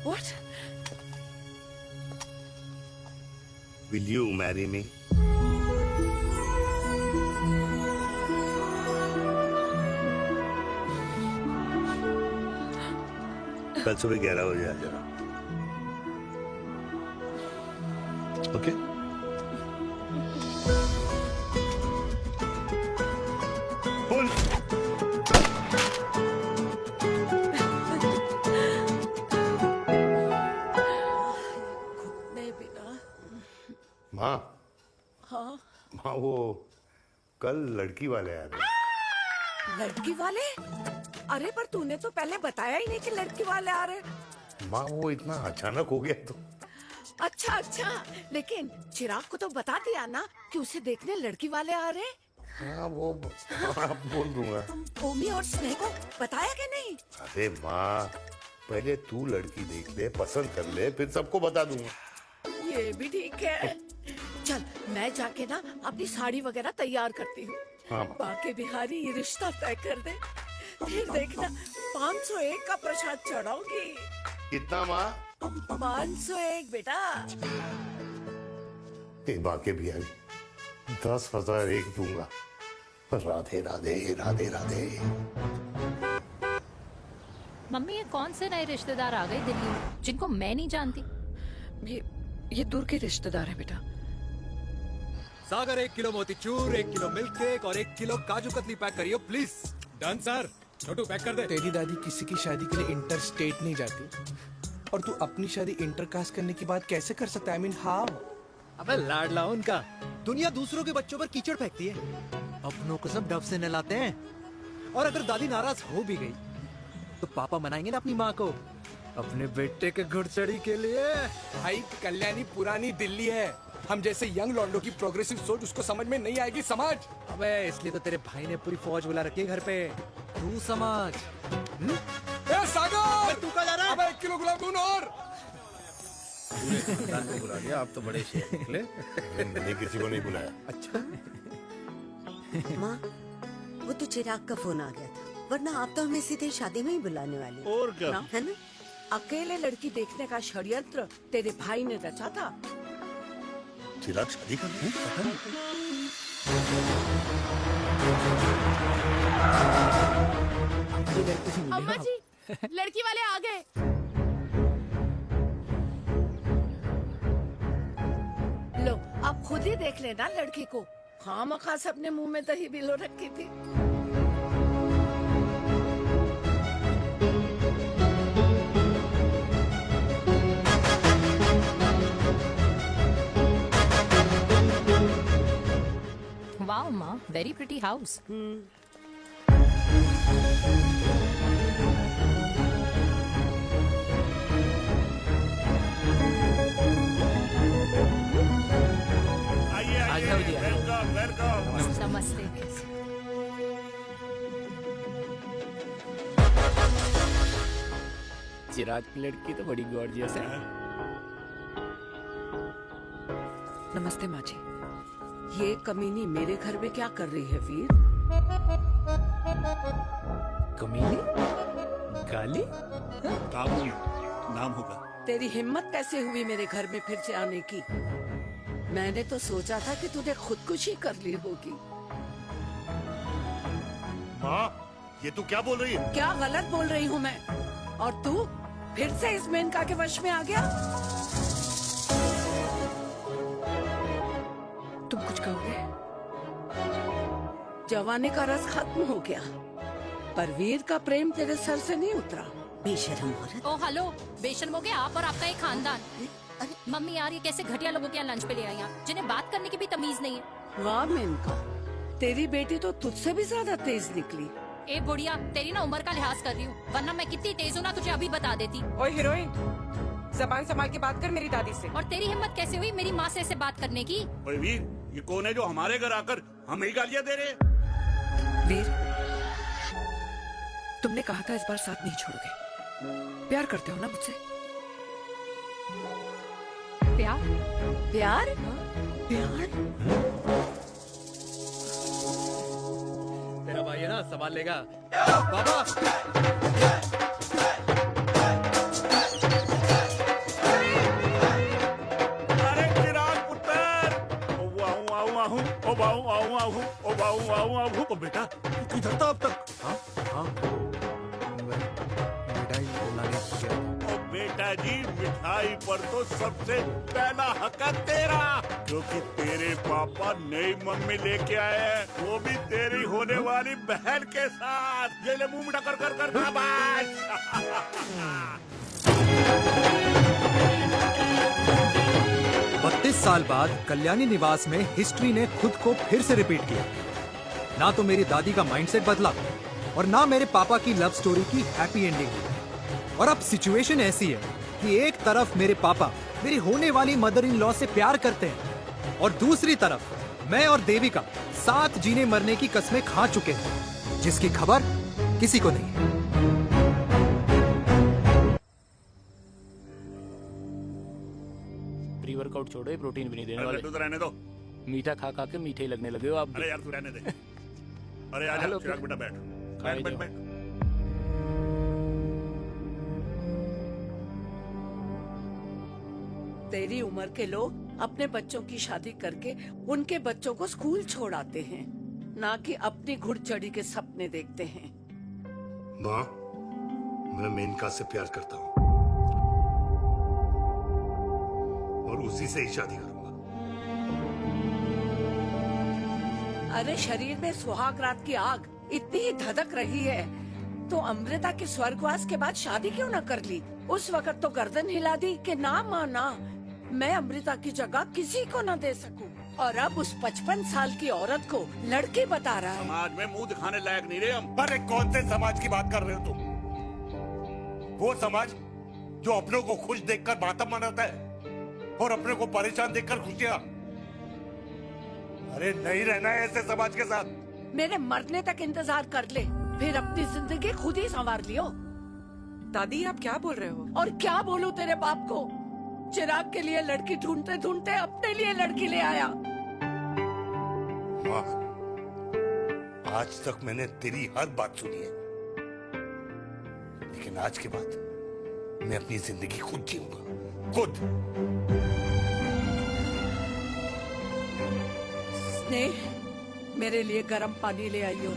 What?
Will you marry me? कल सुबह 11 बजे आ जाना। ओके? माँ
हाँ
माँ वो कल लड़की वाले आ रहे।
लड़की वाले? अरे पर तूने तो पहले बताया ही नहीं कि लड़की वाले आ रहे।
माँ वो इतना अचानक हो गया तो।
अच्छा लेकिन चिराग को तो बता दिया ना कि उसे देखने लड़की वाले आ रहे।
हाँ वो बोल दूंगा।
ओमी और स्नेह को बताया कि नहीं?
अरे माँ पहले तू लड़की देख ले, पसंद कर ले, फिर सबको बता दूंगा।
ये भी ठीक है। चल मैं जाके ना अपनी साड़ी वगैरह तैयार करती हूँ।
हाँ।
बाकी बिहारी ये रिश्ता तय कर दे, फिर देखना 501 का प्रसाद चढ़ाऊंगी।
कितना माँ?
501 बेटा।
बाकी बिहारी 10,001 दूंगा। राधे राधे राधे राधे।
मम्मी ये कौन से नए रिश्तेदार आ गए दिल्ली में जिनको मैं नहीं जानती?
ये दूर के रिश्तेदार है बेटा।
सागर 1 किलो मोतीचूर, 1 किलो मिल्क केक और 1 किलो काजू कतली पैक करियो please.
Done sir. Chhotu pack कर दे। तेरी दादी किसी की शादी के लिए इंटर स्टेट नहीं जाती और तू अपनी शादी इंटर कास्ट करने की बात कैसे कर सकता है? I mean how?
अबे लाडला उनका। दुनिया दूसरों के बच्चों पर कीचड़ फेंकती है, अपनों को सब डब से नहलाते हैं। और अगर दादी नाराज हो भी गई तो पापा मनाएंगे ना अपनी माँ को अपने बेटे के घुड़चड़ी के लिए।
भाई कल्याणी पुरानी दिल्ली है, हम जैसे यंग लॉन्डो की प्रोग्रेसिव सोच उसको समझ में नहीं आएगी। समझ?
अबे इसलिए तो तेरे भाई ने पूरी फौज बुला रखी है घर पे, तू समझ।
ए सागर तू कहाँ जा रहा है? अबे 1 किलो गुलाब जामुन और।
पूरे खानदान को बुला लिया, आप तो बड़े शेर निकले।
मैंने किसी को नहीं बुलाया।
अच्छा माँ वो तो चिराग का फोन आ गया था, वरना आप तो हमें सीधे शादी में ही बुलाने वाले।
और क्या?
है ना?
अकेले लड़की देखने का षड्यंत्र तेरे भाई ने रचा था।
चिराग शादी कर रहे हैं?
अम्मा जी लड़की वाले आ गए।
लो अब खुद ही देख लेना लड़की को। खामखा से अपने मुंह में दही बिलो रखी थी।
वाओ माँ, वेरी प्रिटी हाउस। नमस्ते।
चिराग की लड़की तो बड़ी गॉर्जियस है।
नमस्ते माँ जी। ये कमीनी मेरे घर में क्या कर रही है वीर?
कमीनी? गाली?
काबू नाम होगा।
तेरी हिम्मत कैसे हुई मेरे घर में फिर से आने की? मैंने तो सोचा था कि तूने खुदकुशी कर ली होगी।
माँ ये तू क्या बोल रही है?
क्या गलत बोल रही हूँ मैं? और तू फिर से इस मेनका के वश में आ गया?
तुम कुछ कहोगे?
जवानी का रस खत्म हो गया, पर वीर का प्रेम तेरे सर से नहीं उतरा।
बेशर्म औरत।
ओ हेलो, बेशर्म हो गए आप और आपका एक खानदान। मम्मी यार ये कैसे घटिया लोगों के यहाँ लंच पे ले आई आप, जिन्हें बात करने की भी तमीज नहीं है।
वाह मेनका, तेरी बेटी तो तुझसे भी ज्यादा तेज निकली।
ए बुढ़िया, तेरी ना उम्र का लिहाज कर रही हूँ, वरना मैं कितनी तेज हूँ ना तुझे अभी बता देती।
ओए हीरोइन, जबान संभाल के बात कर मेरी दादी से।
और तेरी हिम्मत कैसे हुई मेरी माँ से ऐसे बात करने की?
ओए वीर, ये कौन है जो हमारे घर आकर हमें ही गालियाँ दे रहे हैं?
वीर तुमने कहा था इस बार साथ नहीं छोड़ोगे। प्यार करते हो ना मुझसे?
प्यार?
प्यार? प्यार?
तेरा भाई है ना, संभाल लेगा। बाबा
अरे चिराग पुत्र, ओ बाऊ, ओ बेटा तू किधर था अब तक?
मिठाई लाने गया था।
ओ बेटा जी, मिठाई पर तो सबसे पहला हक है तेरा, क्योंकि तेरे पापा नई मम्मी लेके आए हैं, वो भी तेरी होने वाली बहन के साथ। ये ले मुंह मीठा कर कर कर शाबाश।
32 साल बाद कल्याणी निवास में हिस्ट्री ने खुद को फिर से रिपीट किया। ना तो मेरी दादी का माइंडसेट बदला और ना मेरे पापा की लव स्टोरी की हैप्पी एंडिंग हुई। और अब सिचुएशन ऐसी है कि एक तरफ मेरे पापा मेरी होने वाली मदर इन लॉ से प्यार करते हैं और दूसरी तरफ मैं और देविका साथ जीने मरने की कस्में खा चुके हैं, जिसकी खबर किसी को नहीं है।
प्री वर्कआउट छोड़ो, प्रोटीन भी नहीं देने वाले।
तू तो रहने दो,
मीठा खा खा के मीठे ही लगने लगे हो आप।
अरे यार तू रहने दे। अरे आजा चिराग बेटा, बैठ बैठ बैठ बैठ।
तेरी उम्र के लोग अपने बच्चों की शादी करके उनके बच्चों को स्कूल छोड़ आते हैं, ना कि अपनी घुड़चढ़ी के सपने देखते हैं।
माँ, मैं मेनका से प्यार करता हूँ और उसी से ही शादी करूंगा।
अरे शरीर में सुहाग रात की आग इतनी ही धधक रही है तो अमृता के स्वर्गवास के बाद शादी क्यों न कर ली? उस वक्त तो गर्दन हिला दी कि ना माना, मैं अमृता की जगह किसी को न दे सकूं। और अब उस 55 साल की औरत को लड़की बता रहा है।
समाज में मुंह दिखाने लायक नहीं रहे हम।
अरे कौन से समाज की बात कर रहे हो तुम? वो समाज जो अपनों को खुश देखकर मातम मनाता है और अपने को परेशान देखकर खुशियां। अरे नहीं रहना है ऐसे समाज के साथ।
मेरे मरने तक इंतजार कर ले, फिर अपनी जिंदगी खुद ही संवार लियो।
दादी आप क्या बोल रहे हो?
और क्या बोलूं तेरे बाप को? चिराग के लिए लड़की ढूंढते ढूंढते अपने लिए लड़की ले आया।
माँ, आज तक मैंने तेरी हर बात सुनी है, लेकिन आज के बाद मैं अपनी जिंदगी खुद जीऊंगा, खुद।
स्नेह, मेरे लिए गर्म पानी ले आइयो,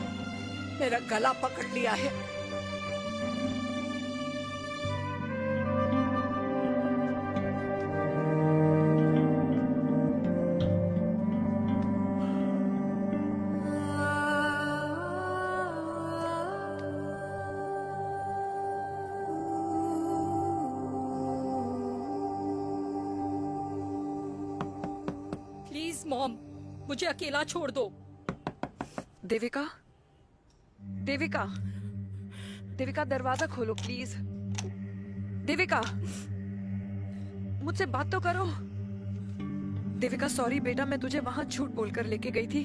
मेरा गला पकड़ लिया है।
प्लीज मॉम, मुझे अकेला छोड़ दो।
देविका, देविका, देविका दरवाजा खोलो प्लीज। देविका, मुझसे बात तो करो। देविका सॉरी बेटा, मैं तुझे वहां झूठ बोलकर लेके गई थी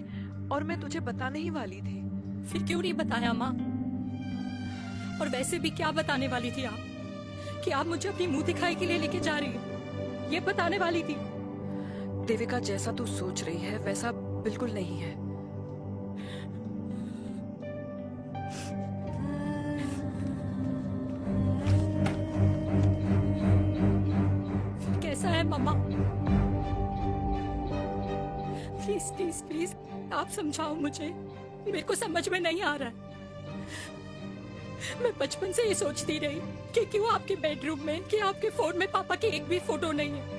और मैं तुझे बताने ही वाली थी।
फिर क्यों नहीं बताया माँ? और वैसे भी क्या बताने वाली थी आप? कि आप मुझे अपनी मुंह दिखाई के लिए लेके जा रही हो, ये बताने वाली थी।
देविका, जैसा तू सोच रही है वैसा बिल्कुल नहीं है।
कैसा है मम्मा? प्लीज प्लीज प्लीज आप समझाओ मुझे, मेरे को समझ में नहीं आ रहा है। मैं बचपन से ये सोचती रही कि क्यों आपके बेडरूम में, कि आपके फोन में पापा की एक भी फोटो नहीं है,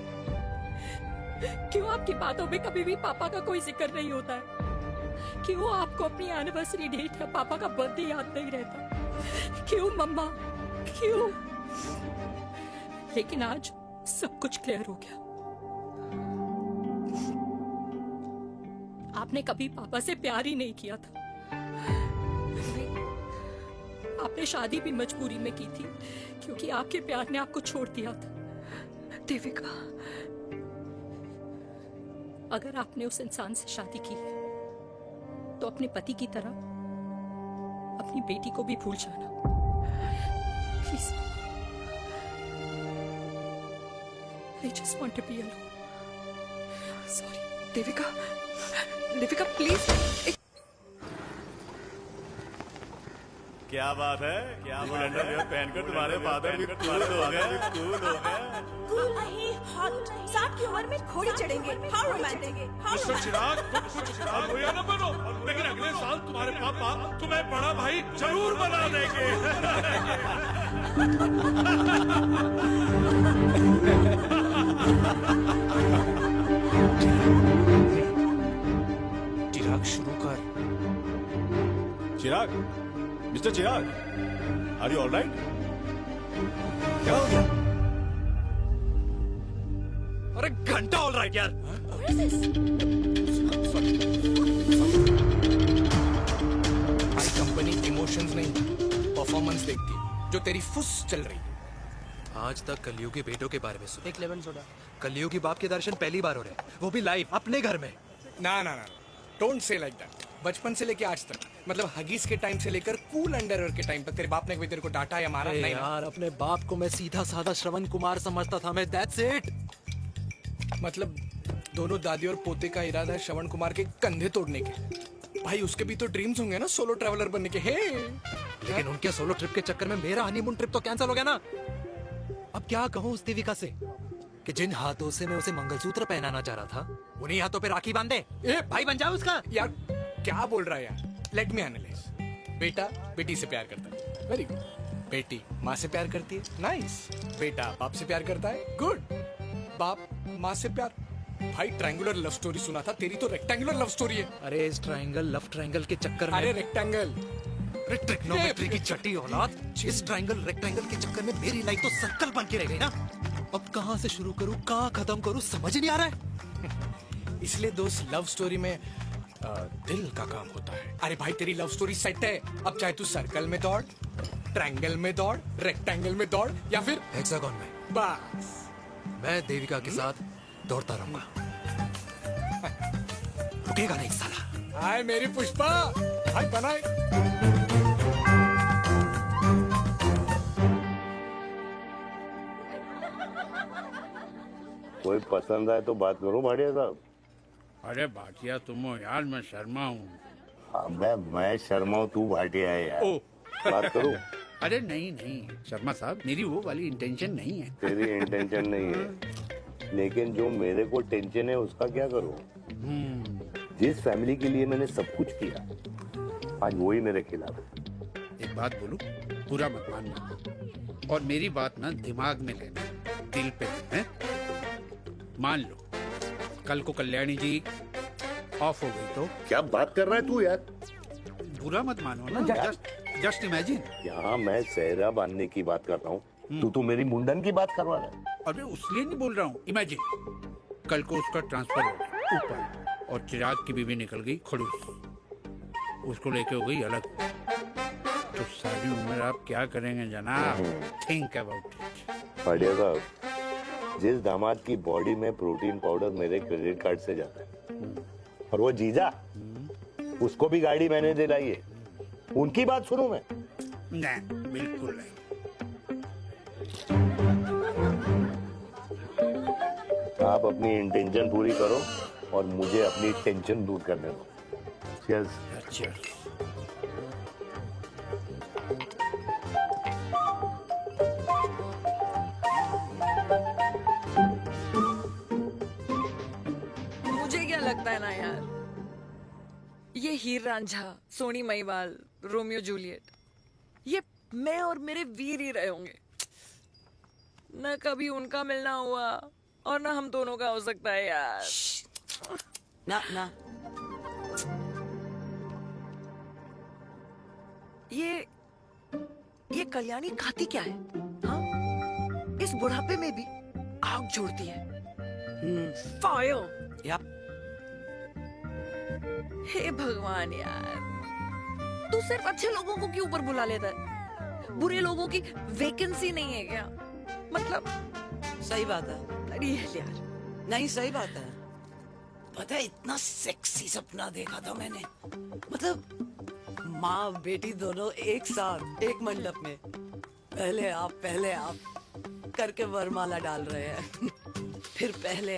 क्यों आपकी बातों में कभी भी पापा का कोई जिक्र नहीं होता है, क्यों आपको अपनी एनिवर्सरी डेट या पापा का बर्थडे याद नहीं रहता, क्यों मम्मा, क्यों? लेकिन आज सब कुछ क्लियर हो गया। आपने कभी पापा से प्यार ही नहीं किया था। आपने शादी भी मजबूरी में की थी क्योंकि आपके प्यार ने आपको छोड़ दिया था।
देविका,
अगर आपने उस इंसान से शादी की है तो अपने पति की तरह अपनी बेटी को भी भूल जाना। Please. I just want to be alone.
Sorry, Devika, Devika please.
क्या बात है? क्या अंडरवियर पहनकर तुम्हारे फादर भी कूल हो गए।
कूल नहीं, हॉट। 60 की उम्र में घोड़ी चढ़ेंगे। How romantic.
मिस्टर चिराग, तुम कुछ चिराग हो या न बनो, लेकिन अगले साल तुम्हारे पापा तुम्हें बड़ा भाई जरूर बना देंगे।
चिराग शुरू कर।
Chirag, mister Chirag, are you alright? क्या हो गया?
अरे घंटा ऑलराइट यार।
भाई कंपनी इमोशंस नहीं परफॉर्मेंस देखती है, जो तेरी फुस चल रही है।
आज तक कलयुग के बेटों के बारे में सुन।
एक लेमन सोडा।
कलयुग की बाप के दर्शन पहली बार हो रहे हैं, वो भी लाइव अपने घर में।
ना ना ना, डोंट से लाइक दैट। बचपन से लेके आज तक, मतलब हगीज के टाइम से लेकर कूल अंडरवेयर के टाइम तक तेरे बाप ने कभी तेरे को डांटा या मारा? नहीं
यार, अपने बाप को मैं सीधा साधा श्रवण कुमार समझता था मैं, दैट्स इट।
मतलब दोनों दादी और पोते का इरादा है श्रवण कुमार के कंधे तोड़ने के। भाई उसके भी तो ड्रीम्स होंगे ना सोलो ट्रैवलर बनने के। हे
लेकिन उनके सोलो ट्रिप के चक्कर में मेरा हनीमून ट्रिप तो कैंसिल हो गया ना। अब क्या कहूँ उस देविका से कि जिन हाथों से मैं उसे मंगलसूत्र पहनाना चाह रहा था, उन्हीं हाथों पे राखी बांध दे। भाई बन जाओ उसका।
यार क्या बोल रहा है यार? Let me analyse. बेटा बेटी से प्यार करता है, वेरी गुड। बेटी माँ से प्यार करती है, नाइस। बेटा बाप से प्यार करता है, गुड। बाप माँ से प्यार। भाई ट्रायंगुलर लव स्टोरी सुना था, तेरी तो रेक्टेंगुलर लव स्टोरी है।
अरे इस ट्रायंगल लव ट्रायंगल के चक्कर में,
अरे रेक्टेंगल,
ट्रिग्नोमेट्री की छठी औलाद, इस ट्रायंगल रेक्टेंगल के चक्कर में मेरी लाइफ तो सर्कल बन के रह गई ना। अब कहाँ से शुरू करूँ, कहाँ खत्म करूँ, समझ ही नहीं आ रहा है।
इसलिए दोस्त लव स्टोरी में दिल का काम होता है। अरे भाई तेरी लव स्टोरी सेट है, अब चाहे तू सर्कल में दौड़, ट्रायंगल में दौड़, रेक्टेंगल में दौड़ या फिर
हेक्सागन में,
बस
मैं देविका के साथ दौड़ता रहूंगा। रुकेगा नहीं साला।
हाय मेरी पुष्पा, भाई बनाए।
कोई पसंद आए तो बात करो भाटिया साहब।
अरे भाटिया तुम हो यार, मैं शर्मा हूँ।
अबे मैं शर्मा हूँ, तू भाटिया है यार। बात करो।
अरे नहीं नहीं शर्मा साहब, मेरी वो वाली इंटेंशन नहीं है।
तेरी इंटेंशन नहीं है, लेकिन जो मेरे को टेंशन है उसका क्या करूँ? जिस फैमिली के लिए मैंने सब कुछ किया, आज वही मेरे खिलाफ है।
एक बात बोलूं, बुरा मत मानना, और मेरी बात ना दिमाग में लेना, दिल पे है। मान लो कल को कल्याणी जी ऑफ हो गई तो?
क्या बात कर रहा है तू यार?
बुरा मत मानो ना, जस्ट इमेजिन।
यहाँ मैं सेहरा बांधने की बात कर रहा हूँ, तू तो मेरी मुंडन की बात करवा रहा है।
अरे उसलिए नहीं बोल रहा हूँ, इमेजिन कल को उसका ट्रांसफर हो गया ऊपर और चिराग की बीवी निकल गई खड़ूस, उसको लेके हो गई अलग, तो सारी उम्र आप क्या करेंगे जनाब? Think about it.
भाटिया साहब, जिस दामाद की बॉडी में प्रोटीन पाउडर मेरे क्रेडिट कार्ड से जाता है, और वो जीजा, उसको भी गाड़ी मैंने दिलाई है, उनकी बात सुनूं मैं?
नहीं, बिल्कुल नहीं।
आप अपनी इंटेंशन पूरी करो और मुझे अपनी टेंशन दूर करने दो। Cheers.
Cheers.
मुझे क्या लगता है ना यार, ये हीर रांझा, सोनी महिवाल, रोमियो जूलियट, ये मैं और मेरे वीर ही रहे होंगे। न कभी उनका मिलना हुआ और ना हम दोनों का हो सकता है यार।
ना ना,
ये कल्याणी खाती क्या है? हाँ? इस बुढ़ापे में भी आग जोड़ती है। फायर। हे भगवान यार, तू सिर्फ अच्छे लोगों को क्यों ऊपर बुला लेता है? बुरे लोगों की वैकेंसी नहीं है क्या? मतलब
सही बात है।
अरे यार,
नहीं सही बात है। पता है इतना सेक्सी सपना देखा था मैंने, मतलब माँ बेटी दोनों एक साथ एक मंडप में, पहले आप करके वरमाला डाल रहे हैं। फिर पहले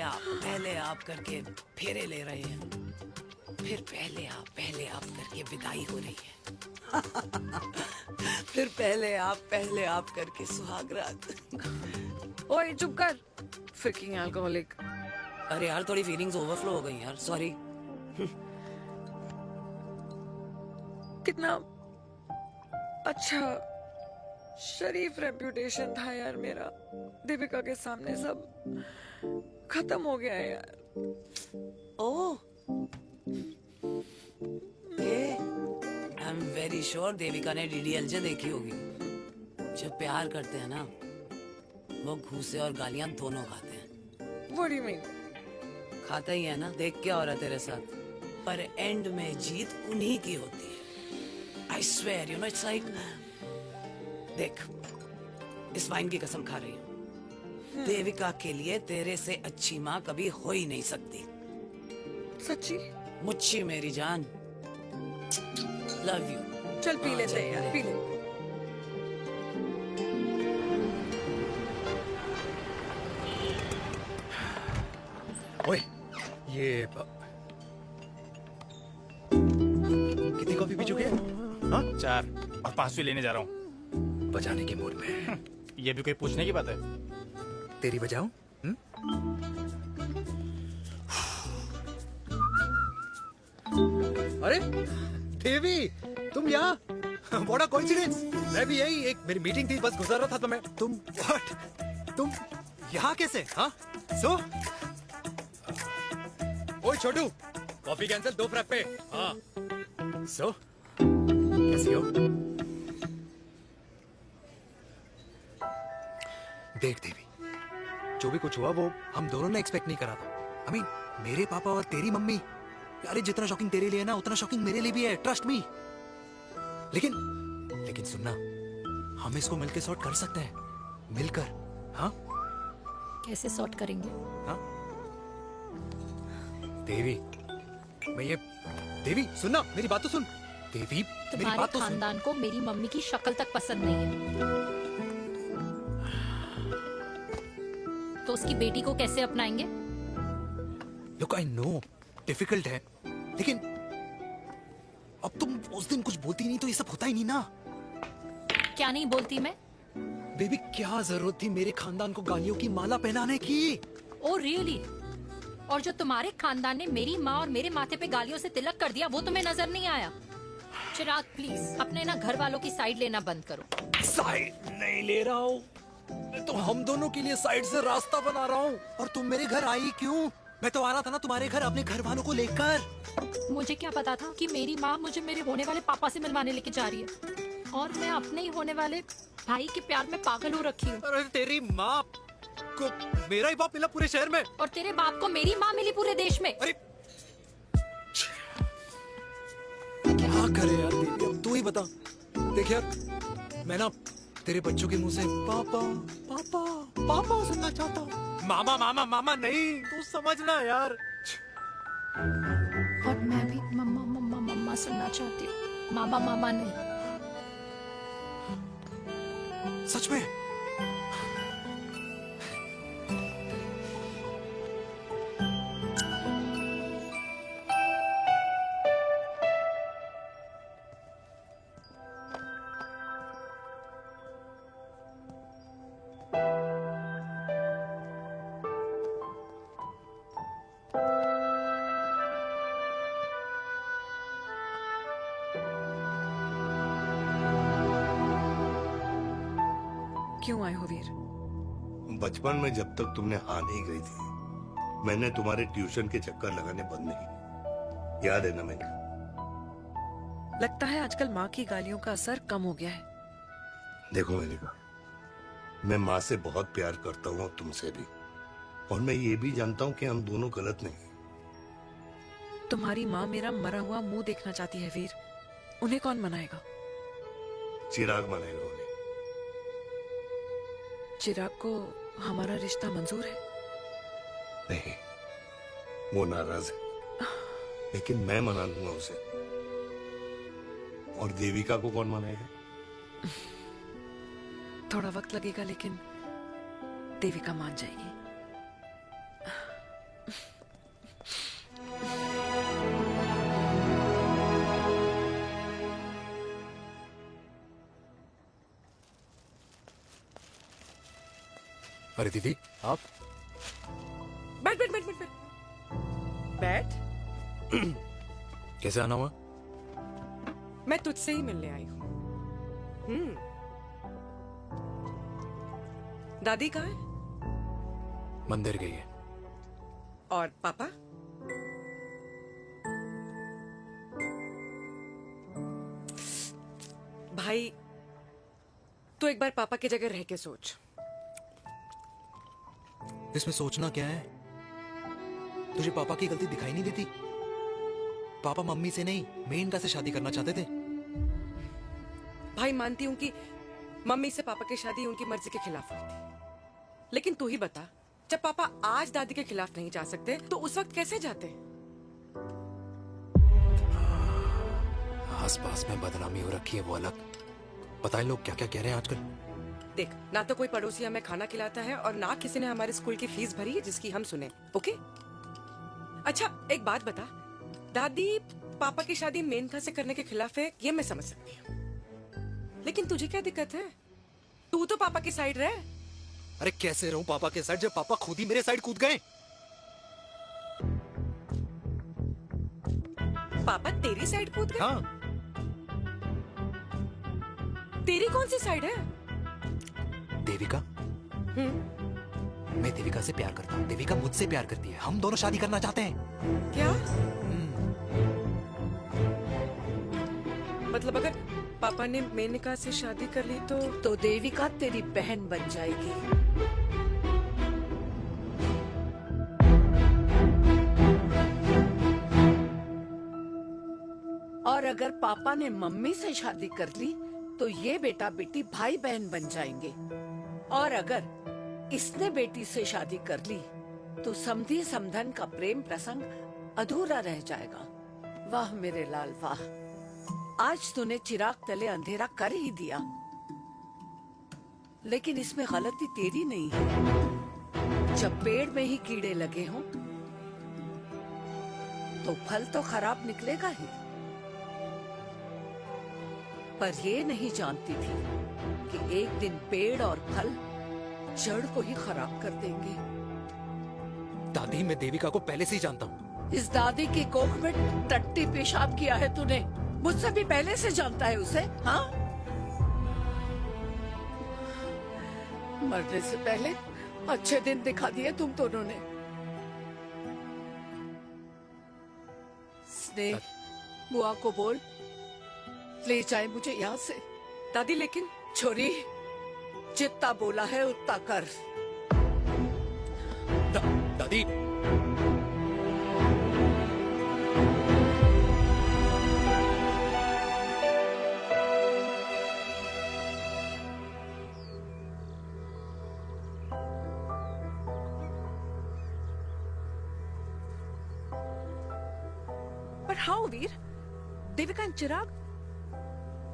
आप करके फेरे ले रहे हैं। फिर पहले आप करके विदाई हो रही है। फिर पहले आप करके सुहागरात।
ओए चुप कर, फ्रिकिंग अल्कोहलिक।
अरे यार थोड़ी फीलिंग्स ओवरफ्लो हो गई यार, सॉरी।
कितना अच्छा शरीफ रेप्यूटेशन था यार मेरा, दीपिका के सामने सब खत्म हो गया है यार।
Oh, I am very sure Devika ने डीडीएलजे देखी होगी। जब प्यार करते हैं ना, वो घूसे और गालियां दोनों खाते हैं।
What do you mean?
खाता ही है ना, देख क्या हो रहा है तेरे साथ। पर एंड में जीत उन्हीं की होती है। I swear, you know, it's like, देख, इस वाइन की कसम खा रही हूँ। देविका के लिए तेरे से अच्छी माँ कभी हो ही नहीं सकती।
सच्ची?
मुच्छी मेरी जान। Love you.
चल पी लेते हैं यार, पी ले।
ओए, ये कितनी कॉफी पी चुके हैं? हाँ?
4 और 5वीं लेने जा रहा हूँ।
बजाने के मूड में।
ये भी कोई पूछने की बात है?
तेरी बजाऊं? अरे देवी, तुम यहाँ? What a coincidence! मैं भी यही, एक मेरी मीटिंग थी, बस गुजर रहा था तो मैं। तुम यहाँ कैसे? हाँ? सो? ओए छोटू, कॉफी कैंसिल, 2 फ्रैप्पे। हाँ। सो? कैसी हो? देख देवी, जो भी कुछ हुआ वो हम दोनों ने एक्सपेक्ट नहीं करा था। I mean, मेरे पापा और तेरी मम्मी, यार जितना शॉकिंग तेरे लिए ना, उतना शॉकिंग मेरे लिए भी है, ट्रस्ट मी। लेकिन सुनना, हम इसको मिलकर सॉर्ट कर सकते हैं, मिलकर। हाँ?
कैसे सॉर्ट करेंगे?
हाँ? देवी, देवी सुनना, मेरी बात तो सुन। देवी, मेरी
तुम्हारे
बात तो सुन।
खानदान को मेरी मम्मी की शक्ल तक पसंद नहीं है, तो उसकी बेटी को कैसे अपनाएंगे?
Look, I know, डिफिकल्ट है, लेकिन अब तुम उस दिन कुछ बोलती नहीं तो ये सब होता ही नहीं ना।
क्या नहीं बोलती मैं?
बेबी, क्या जरूरत थी मेरे खानदान को गालियों की माला पहनाने की?
Oh really? और जो तुम्हारे खानदान ने मेरी माँ और मेरे माथे पे गालियों से तिलक कर दिया, वो तुम्हें नजर नहीं आया? चिराग प्लीज अपने ना घर वालों की साइड लेना बंद करो।
साइड नहीं ले रहा हूँ, मैं तो हम दोनों के लिए साइड से रास्ता बना रहा हूँ। और तुम मेरे घर आई क्यों? मैं तो आ रहा था ना तुम्हारे घर अपने घर वालों को लेकर।
मुझे क्या पता था कि मेरी माँ मुझे मेरे होने वाले पापा से मिलवाने लेके जा रही है, और मैं अपने ही होने वाले भाई के प्यार में पागल हो रखी हूँ।
अरे तेरी माँ को मेरा ही बाप मिला पूरे शहर में,
और तेरे बाप को मेरी माँ मिली पूरे देश में।
अरे क्या करे यार देवी, अब तू ही बता। देख यार, मैं ना तेरे बच्चों के मुंह से पापा पापा पापा सुनना चाहता हूँ। मामा मामा मामा नहीं, तू समझना यार।
और मैं भी मम्मा मम्मा मम्मा सुनना चाहती हूँ, मामा मामा नहीं।
सच में?
क्यों आए हो वीर?
बचपन में जब तक तुमने हाँ नहीं गई थी, मैंने तुम्हारे ट्यूशन के चक्कर लगाने बंद नहीं, याद है ना? मैंने
लगता है आजकल माँ की गालियों का असर कम हो गया है।
देखो मेलिका, मैं माँ से बहुत प्यार करता हूँ और तुमसे भी, और मैं ये भी जानता हूँ कि हम दोनों गलत नहीं।
तुम्हारी माँ मेरा मरा हुआ मुंह देखना चाहती है वीर, उन्हें कौन मनाएगा?
चिराग मनाएगा उन्हें।
चिराग को हमारा रिश्ता मंजूर है?
नहीं, वो नाराज है, लेकिन मैं मना लूंगा उसे। और देविका को कौन मनाएगा?
थोड़ा वक्त लगेगा लेकिन देविका मान जाएगी।
अरे दीदी आप
बैठ बैठ बैठ बैठ बैठ।
कैसे आना हुआ?
मैं तुझसे ही मिलने आई हूँ। दादी कहाँ है?
मंदिर गई है।
और पापा? भाई तू एक बार पापा की जगह रह के सोच।
इसमें सोचना क्या है? तुझे पापा की गलती दिखाई नहीं देती? पापा मम्मी से नहीं मेनका से शादी करना चाहते थे।
भाई मानती हूँ कि मम्मी से पापा की शादी उनकी मर्जी के खिलाफ हुई थी, लेकिन तू ही बता, जब पापा आज दादी के खिलाफ नहीं जा सकते तो उस वक्त कैसे जाते?
आस पास में बदनामी हो रखी है वो अलग। पता है लोग क्या क्या कह रहे हैं आजकल?
देख, ना तो कोई पड़ोसी हमें खाना खिलाता है और ना किसी ने हमारे स्कूल की फीस भरी है जिसकी हम सुने। ओके? अच्छा एक बात बता, दादी पापा की शादी मेनका से करने के खिलाफ है ये मैं समझ सकती हूँ, लेकिन तुझे क्या दिक्कत है? तू तो पापा की साइड रहे।
अरे कैसे रहूं पापा के साइड जब पापा खुद ही मेरे साइड कूद गए?
पापा तेरी साइड कूद गए?
हाँ।
तेरी कौन सी साइड है?
देविका। मैं देविका से प्यार करता हूँ, देविका मुझसे प्यार करती है, हम दोनों शादी करना चाहते हैं।
क्या? मतलब अगर पापा ने मेनका से शादी कर ली तो
देविका तेरी बहन बन जाएगी। और अगर पापा ने मम्मी से शादी कर ली तो ये बेटा बेटी भाई बहन बन जाएंगे। और अगर इसने बेटी से शादी कर ली तो समधी समधन का प्रेम प्रसंग अधूरा रह जाएगा। वाह मेरे लाल वाह, आज तूने चिराग तले अंधेरा कर ही दिया, लेकिन इसमें गलती तेरी नहीं है। जब पेड़ में ही कीड़े लगे हों तो फल तो खराब निकलेगा ही। पर ये नहीं जानती थी कि एक दिन पेड़ और फल जड़ को ही खराब कर देंगे।
दादी मैं देविका को पहले से ही जानता हूँ।
इस दादी की कोख में टट्टी पेशाब किया है तूने, मुझसे भी पहले से जानता है उसे। हाँ, मरने से पहले अच्छे दिन दिखा दिए तुम दोनों ने। स्नेह, बुआ को बोल ले जाए मुझे यहाँ से।
दादी लेकिन
छोरी, जितना बोला है उतना कर।
दादी
पर हाउ वीर? देविका एंड चिराग,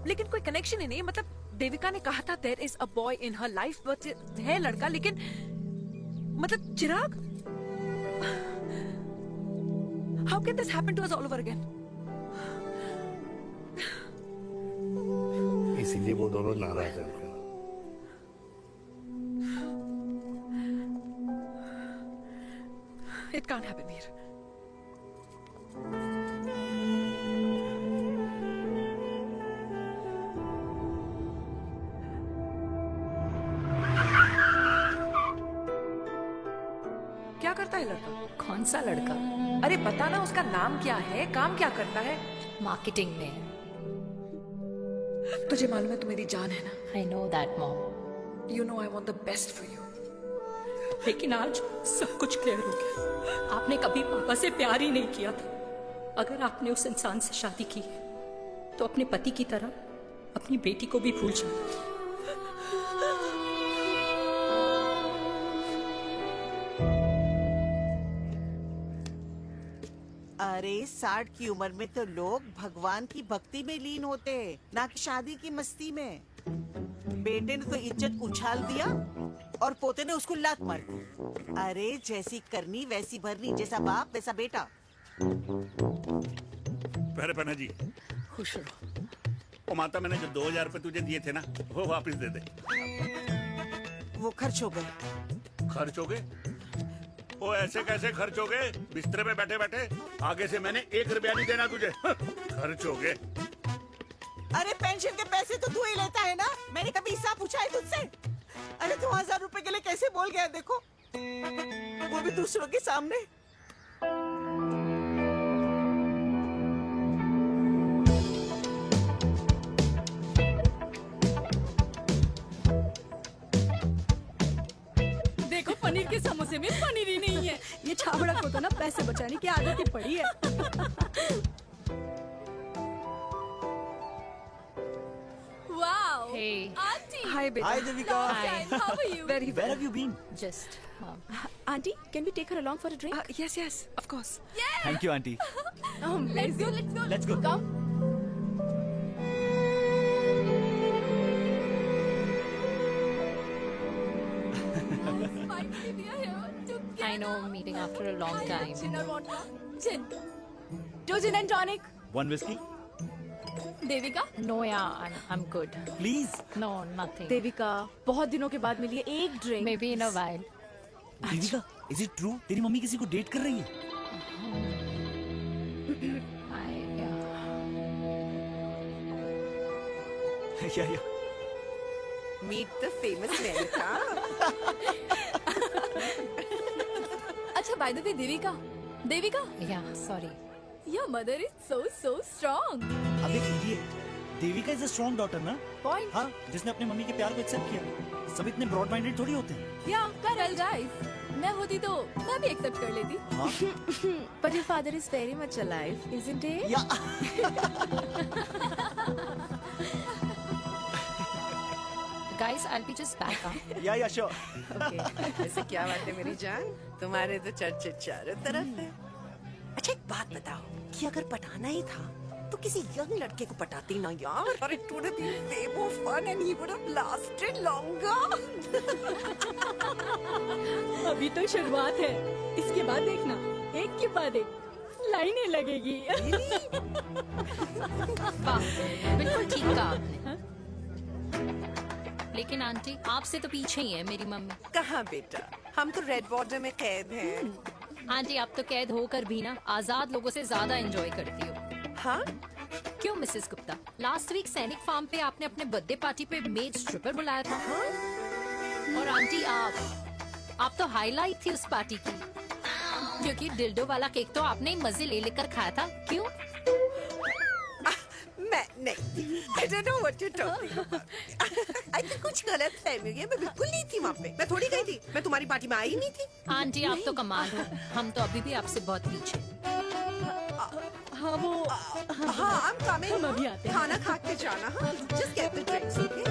लेकिन कोई कनेक्शन ही नहीं। मतलब देविका ने कहा था there is a boy in her life, but है लड़का, लेकिन मतलब Chirag, how can this happen to us all over again?
इसीलिए वो दोनों नाराज हैं।
It can't happen Veer. क्या करता है लड़का?
कौन सा लड़का?
अरे बता ना, उसका नाम क्या है, काम क्या करता है?
मार्केटिंग में।
तुझे मालूम है तू मेरी जान है ना?
I know that mom.
You know I want the best for you.
लेकिन आज सब कुछ क्लियर हो गया। आपने कभी पापा से प्यार ही नहीं किया था। अगर आपने उस इंसान से शादी की है तो अपने पति की तरह अपनी बेटी को भी भूल जाओ।
अरे 60 की उम्र में तो लोग भगवान की भक्ति में लीन होते हैं, ना कि शादी की मस्ती में। बेटे ने तो इज्जत उछाल दिया और पोते ने उसको लात मार दी। अरे जैसी करनी वैसी भरनी, जैसा बाप वैसा बेटा।
पहले पन्ना जी
खुश रहो।
ओ माता, मैंने जो 2000 रुपए तुझे दिए थे ना, वो वापस दे दे।
वो खर्च हो गए।
खर्च हो गए? ओ ऐसे कैसे खर्च हो गए? बिस्तर में बैठे बैठे। आगे से मैंने 1 रुपया नहीं देना तुझे। खर्च हो गए।
अरे पेंशन के पैसे तो तू ही लेता है ना, मैंने कभी हिसाब पूछा है तुझसे? अरे 2000 रुपए के लिए कैसे बोल गया देखो, वो भी दूसरों के सामने।
देखो पनीर के समोसे में पनीर ही नहीं है। ये छाबड़ा को तो ना पैसे बचाने की आदत ही पड़ी है।
Wow. Hey.
Auntie. Hi, beta.
Hi, Devika.
Hi. How are you?
Very well. Where have you been?
Just.
Auntie, can we take her along for a drink? Yes, yes, of course.
Yeah. Thank you, auntie.
Let's go.
Let's go.
Come. Finally, we are here together.
I know, meeting after a long time.
Gin or vodka? Gin. 2 gin and tonic.
1 whiskey?
Devika?
No, yeah, I'm good.
Please.
No, nothing.
Devika, बहुत दिनों के बाद मिली है, एक drink.
Maybe in a while.
Devika, is it true? तेरी mummy किसी को date कर रही है? Yeah.
Meet the famous America.
अच्छा, by the way, Devika?
Yeah, sorry.
Your mother is so strong.
अब एक idiot. Devika is a strong daughter ना?
Point.
हाँ, जिसने अपने मम्मी के प्यार को एक्सेप्ट किया। सब इतने ब्रॉड माइंडेड थोड़ी होते हैं।
Yeah, correct guys. मैं होती तो मैं भी एक्सेप्ट कर लेती।
हाँ?
But your father is very much alive, isn't he?
Yeah.
Guys, I'll be just back.
Yeah, sure.
Okay. ऐसे क्या बात है मेरी जान? तुम्हारे तो चर्चे चारों तरफ है। अच्छा एक बात बताओ कि अगर पटाना ही था तो किसी यंग लड़के को पटाती ना यार। और it would have been way more fun and he would have lasted longer.
अभी तो शुरुआत है, इसके बाद देखना एक के बाद एक लाइनें लगेगी।
बिल्कुल ठीक कहा आपने। लेकिन आंटी आपसे तो पीछे ही है मेरी मम्मी।
कहाँ बेटा, हम तो रेड बॉर्डर में कैद हैं।
आंटी आप तो कैद होकर भी ना आजाद लोगों से ज्यादा एंजॉय करती हो।
हाँ?
क्यों मिसेस गुप्ता, लास्ट वीक सैनिक फार्म पे आपने अपने बर्थडे पार्टी पे मेड स्ट्रिपर बुलाया था।
हाँ?
और आंटी आप तो हाईलाइट थी उस पार्टी की, क्योंकि डिल्डो वाला केक तो आपने ही मजे ले लेकर खाया था। क्यों?
मैं नहीं, I don't know what you're talking about. I think कुछ गलत फहमी हुई है, मैं बिल्कुल नहीं थी वहाँ पे। मैं थोड़ी गई थी, मैं तुम्हारी पार्टी में आई नहीं थी।
आंटी आप तो कमाल हो, हम तो अभी भी आपसे बहुत पीछे।
हाँ वो
हाँ I'm coming।
हम अभी आते हैं।
खाना खा के जाना। हाँ just get the drinks, okay?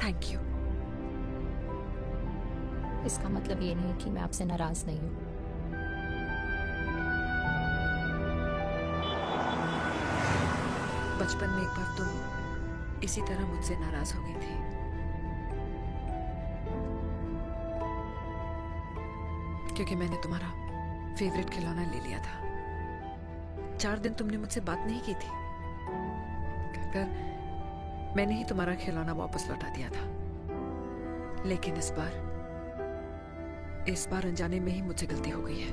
Thank you.
इसका मतलब ये नहीं कि मैं आपसे नाराज नहीं हूँ।
बचपन में एक बार तुम इसी तरह मुझसे नाराज हो गई थी। क्योंकि मैंने तुम्हारा फेवरेट खिलौना ले लिया था। 4 दिन तुमने मुझसे बात नहीं की थी, कहकर मैंने ही तुम्हारा खिलौना वापस लौटा दिया था। लेकिन इस बार अनजाने में ही मुझसे गलती हो गई है।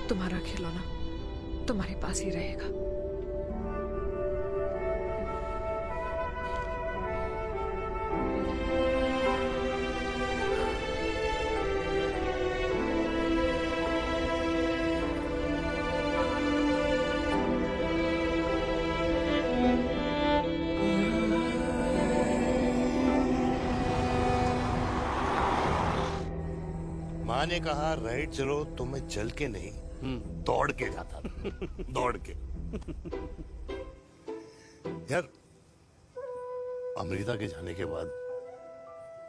तुम्हारा खिलौना तुम्हारे पास ही रहेगा।
माँ ने कहा राइट चलो तो मैं चल के नहीं दौड़ के जाता था। दौड़ के। यार अमृता के जाने के बाद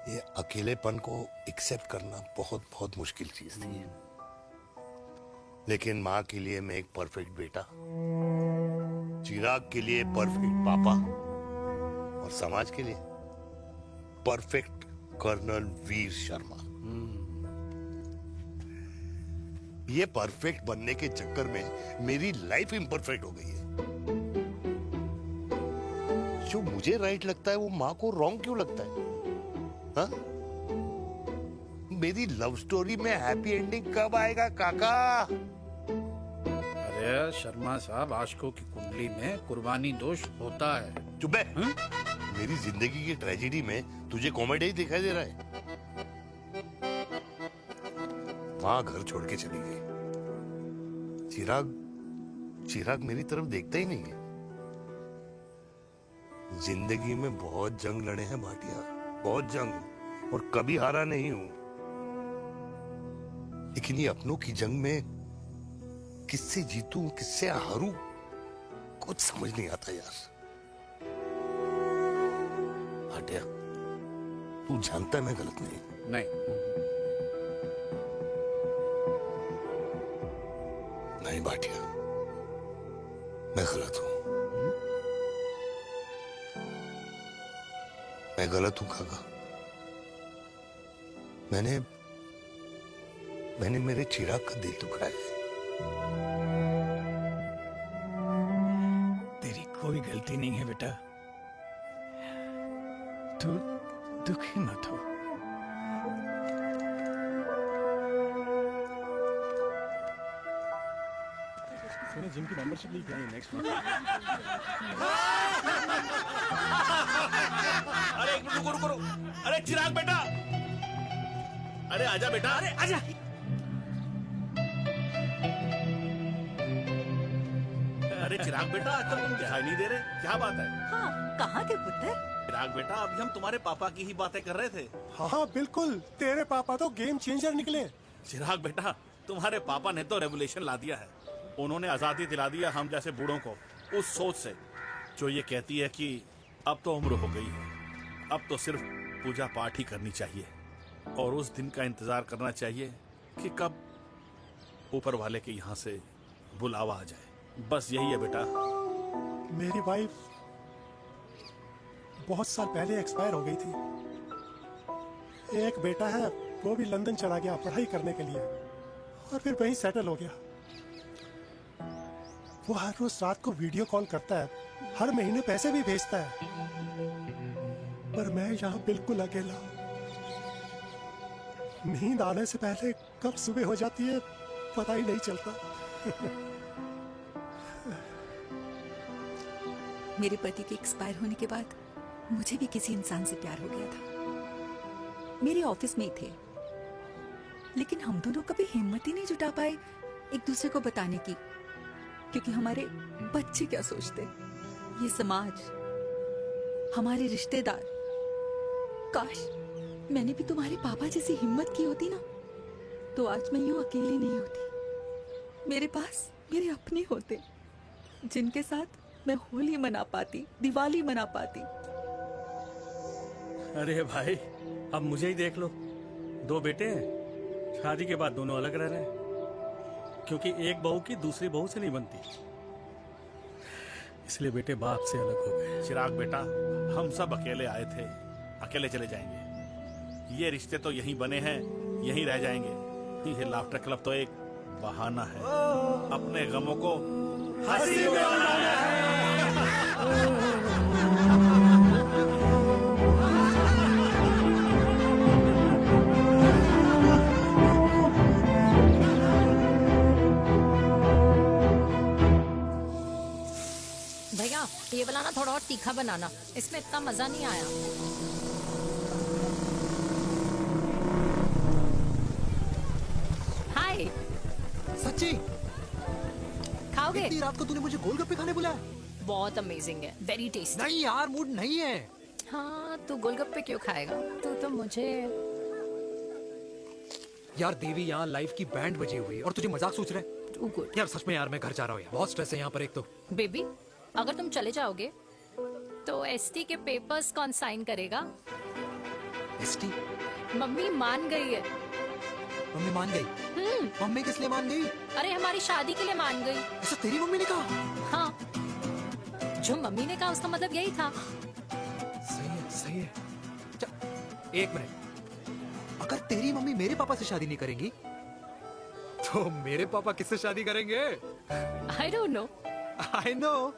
ये अकेलेपन को एक्सेप्ट करना बहुत बहुत मुश्किल चीज थी। लेकिन माँ के लिए मैं एक परफेक्ट बेटा, चिराग के लिए परफेक्ट पापा और समाज के लिए परफेक्ट कर्नल वीर शर्मा। ये परफेक्ट बनने के चक्कर में मेरी लाइफ इम्परफेक्ट हो गई है। जो मुझे राइट लगता है वो माँ को रॉन्ग क्यों लगता है? हाँ? मेरी लव स्टोरी में हैप्पी एंडिंग कब आएगा काका?
अरे शर्मा साहब, आशिकों की कुंडली में कुर्बानी दोष होता है।
चुप है। मेरी जिंदगी की ट्रेजेडी में तुझे कॉमेडी ही दिखाई दे रहा है। माँ घर छोड़ के चली गई। चिराग मेरी तरफ देखता ही नहीं है। जिंदगी में बहुत जंग लड़े हैं भाटिया, बहुत जंग, और कभी हारा नहीं हूं। लेकिन ये अपनों की जंग में किससे जीतूं किससे हारूं कुछ समझ नहीं आता यार। भाटिया तू जानता है मैं गलत नहीं। नहीं भाटिया, मैं गलत हूं। मैं गलत हूं काका। मैंने मेरे चिराग का दिल दुखाया है।
तेरी कोई गलती नहीं है बेटा, तू दुखी मत हो।
मैंने जिम की मेंबरशिप ली क्या है नेक्स्ट मंथ?
अरे एक मिनट रुको। अरे चिराग बेटा, अरे आजा बेटा, अरे आजा। अरे चिराग बेटा, आजकल तुम दिखाई नहीं दे रहे, क्या बात है?
हाँ, कहाँ थे पुत्र?
चिराग बेटा, अभी हम तुम्हारे पापा की ही बातें कर रहे थे।
हाँ बिल्कुल, तेरे पापा तो गेम चेंजर निकले।
चिराग बेटा, तुम्हारे पापा ने तो रेवोल्यूशन ला दिया है। उन्होंने आजादी दिला दिया हम जैसे बूढ़ों को, उस सोच से जो ये कहती है कि अब तो उम्र हो गई है, अब तो सिर्फ पूजा पाठ ही करनी चाहिए और उस दिन का इंतजार करना चाहिए कि कब ऊपर वाले के यहाँ से बुलावा आ जाए। बस यही है बेटा।
मेरी वाइफ बहुत साल पहले एक्सपायर हो गई थी। एक बेटा है, वो भी लंदन चला गया पढ़ाई करने के लिए और फिर वहीं सेटल हो गया। वो हर रोज रात को वीडियो कॉल करता है, हर महीने पैसे भी भेजता है, पर मैं यहाँ बिल्कुल अकेला हूँ। नींद आने से पहले कब सुबह हो जाती है पता ही नहीं चलता।
मेरे पति के एक्सपायर होने के बाद मुझे भी किसी इंसान से प्यार हो गया था। मेरे ऑफिस में ही थे, लेकिन हम दोनों कभी हिम्मत ही नहीं जुटा पाए एक दूसरे को बताने की, क्योंकि हमारे बच्चे क्या सोचते, ये समाज, हमारे रिश्तेदार। काश मैंने भी तुम्हारे पापा जैसी हिम्मत की होती ना, तो आज मैं यूं अकेली नहीं होती। मेरे पास मेरे अपने होते, जिनके साथ मैं होली मना पाती, दिवाली मना पाती।
अरे भाई, अब मुझे ही देख लो, 2 बेटे हैं, शादी के बाद दोनों अलग रह रहे हैं, क्योंकि एक बहू की दूसरी बहू से नहीं बनती, इसलिए बेटे बाप से अलग हो गए।
चिराग बेटा, हम सब अकेले आए थे, अकेले चले जाएंगे। ये रिश्ते तो यहीं बने हैं, यहीं रह जाएंगे। ये लाफ्टर क्लब तो एक बहाना है अपने गमों को हंसी में बनाना है।
भैया ये वाला ना थोड़ा और तीखा बनाना, इसमें इतना मजा नहीं आया। हाय।
सच्ची?
खाओगे?
इतनी रात को तूने मुझे गोलगप्पे खाने बुलाया?
बहुत अमेजिंग है, वेरी टेस्टी।
नहीं यार, मूड नहीं है।
हाँ, तू गोलगप्पे क्यों खाएगा? तू तो मुझे
यार देवी, यहाँ लाइफ की बैंड बजी हुई है और तुझे मजाक सोच रहा है? यार सच में यार, मैं घर जा रहा हूँ यार, बहुत स्ट्रेस है यहाँ पर एक तो।
बेबी, अगर तुम चले जाओगे तो एसटी के पेपर्स कौन साइन करेगा?
एसटी?
मम्मी मान गई है।
मम्मी मान गई? मम्मी किस लिए मान गई?
अरे हमारी शादी के लिए मान गई।
ऐसा तेरी मम्मी ने कहा?
हाँ, जो मम्मी ने कहा उसका मतलब यही था।
सही है, सही है। एक मिनट, अगर तेरी मम्मी मेरे पापा से शादी नहीं करेंगी तो मेरे पापा किससे शादी करेंगे?
I don't know.
I know.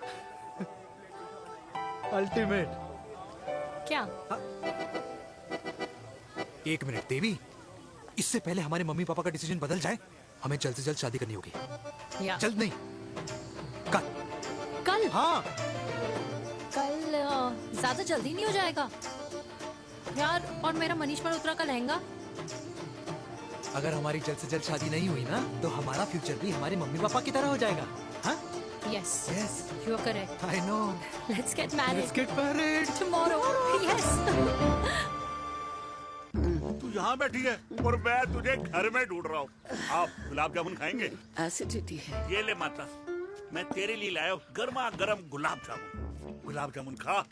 Ultimate.
क्या?
एक मिनट देवी, इससे पहले हमारे मम्मी पापा का डिसीजन बदल जाए, हमें जल्द से जल्द शादी करनी होगी। जल्द नहीं, कल।
कल?
हाँ।
कल ज्यादा जल्दी नहीं हो जाएगा यार? और मेरा मनीष मल्होत्रा का लहंगा?
अगर हमारी जल्द से जल्द शादी नहीं हुई ना, तो हमारा फ्यूचर भी हमारे मम्मी पापा की तरह हो जाएगा। हाँ?
Yes.
Yes.
You are correct.
I know.
Let's get married.
Let's get married.
Tomorrow. Yes.
तू यहाँ बैठी है और मैं तुझे घर में ढूंढ रहा हूँ। आप गुलाब जामुन खाएंगे?
एसिडिटी है।
ये ले माता, मैं तेरे लिए लाया हूँ गर्मा गर्म गुलाब जामुन। गुलाब जामुन खा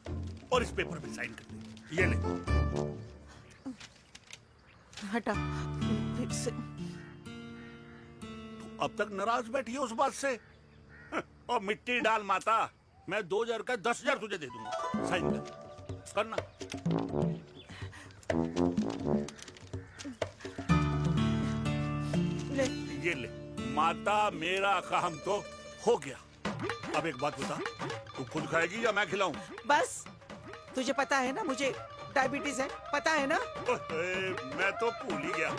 और इस पेपर पे साइन कर दे। ये ले।
हटा फिर से।
तू अब तक नाराज बैठी है उस बात से? और मिट्टी डाल माता, मैं 2000 का 10,000 तुझे दे दूंगा। साइन कर, करना।
ले।
ये ले माता, मेरा काम तो हो गया। अब एक बात बता, तू खुद खाएगी या मैं खिलाऊं?
बस, तुझे पता है ना मुझे डायबिटीज है, पता है ना?
मैं तो भूल ही गया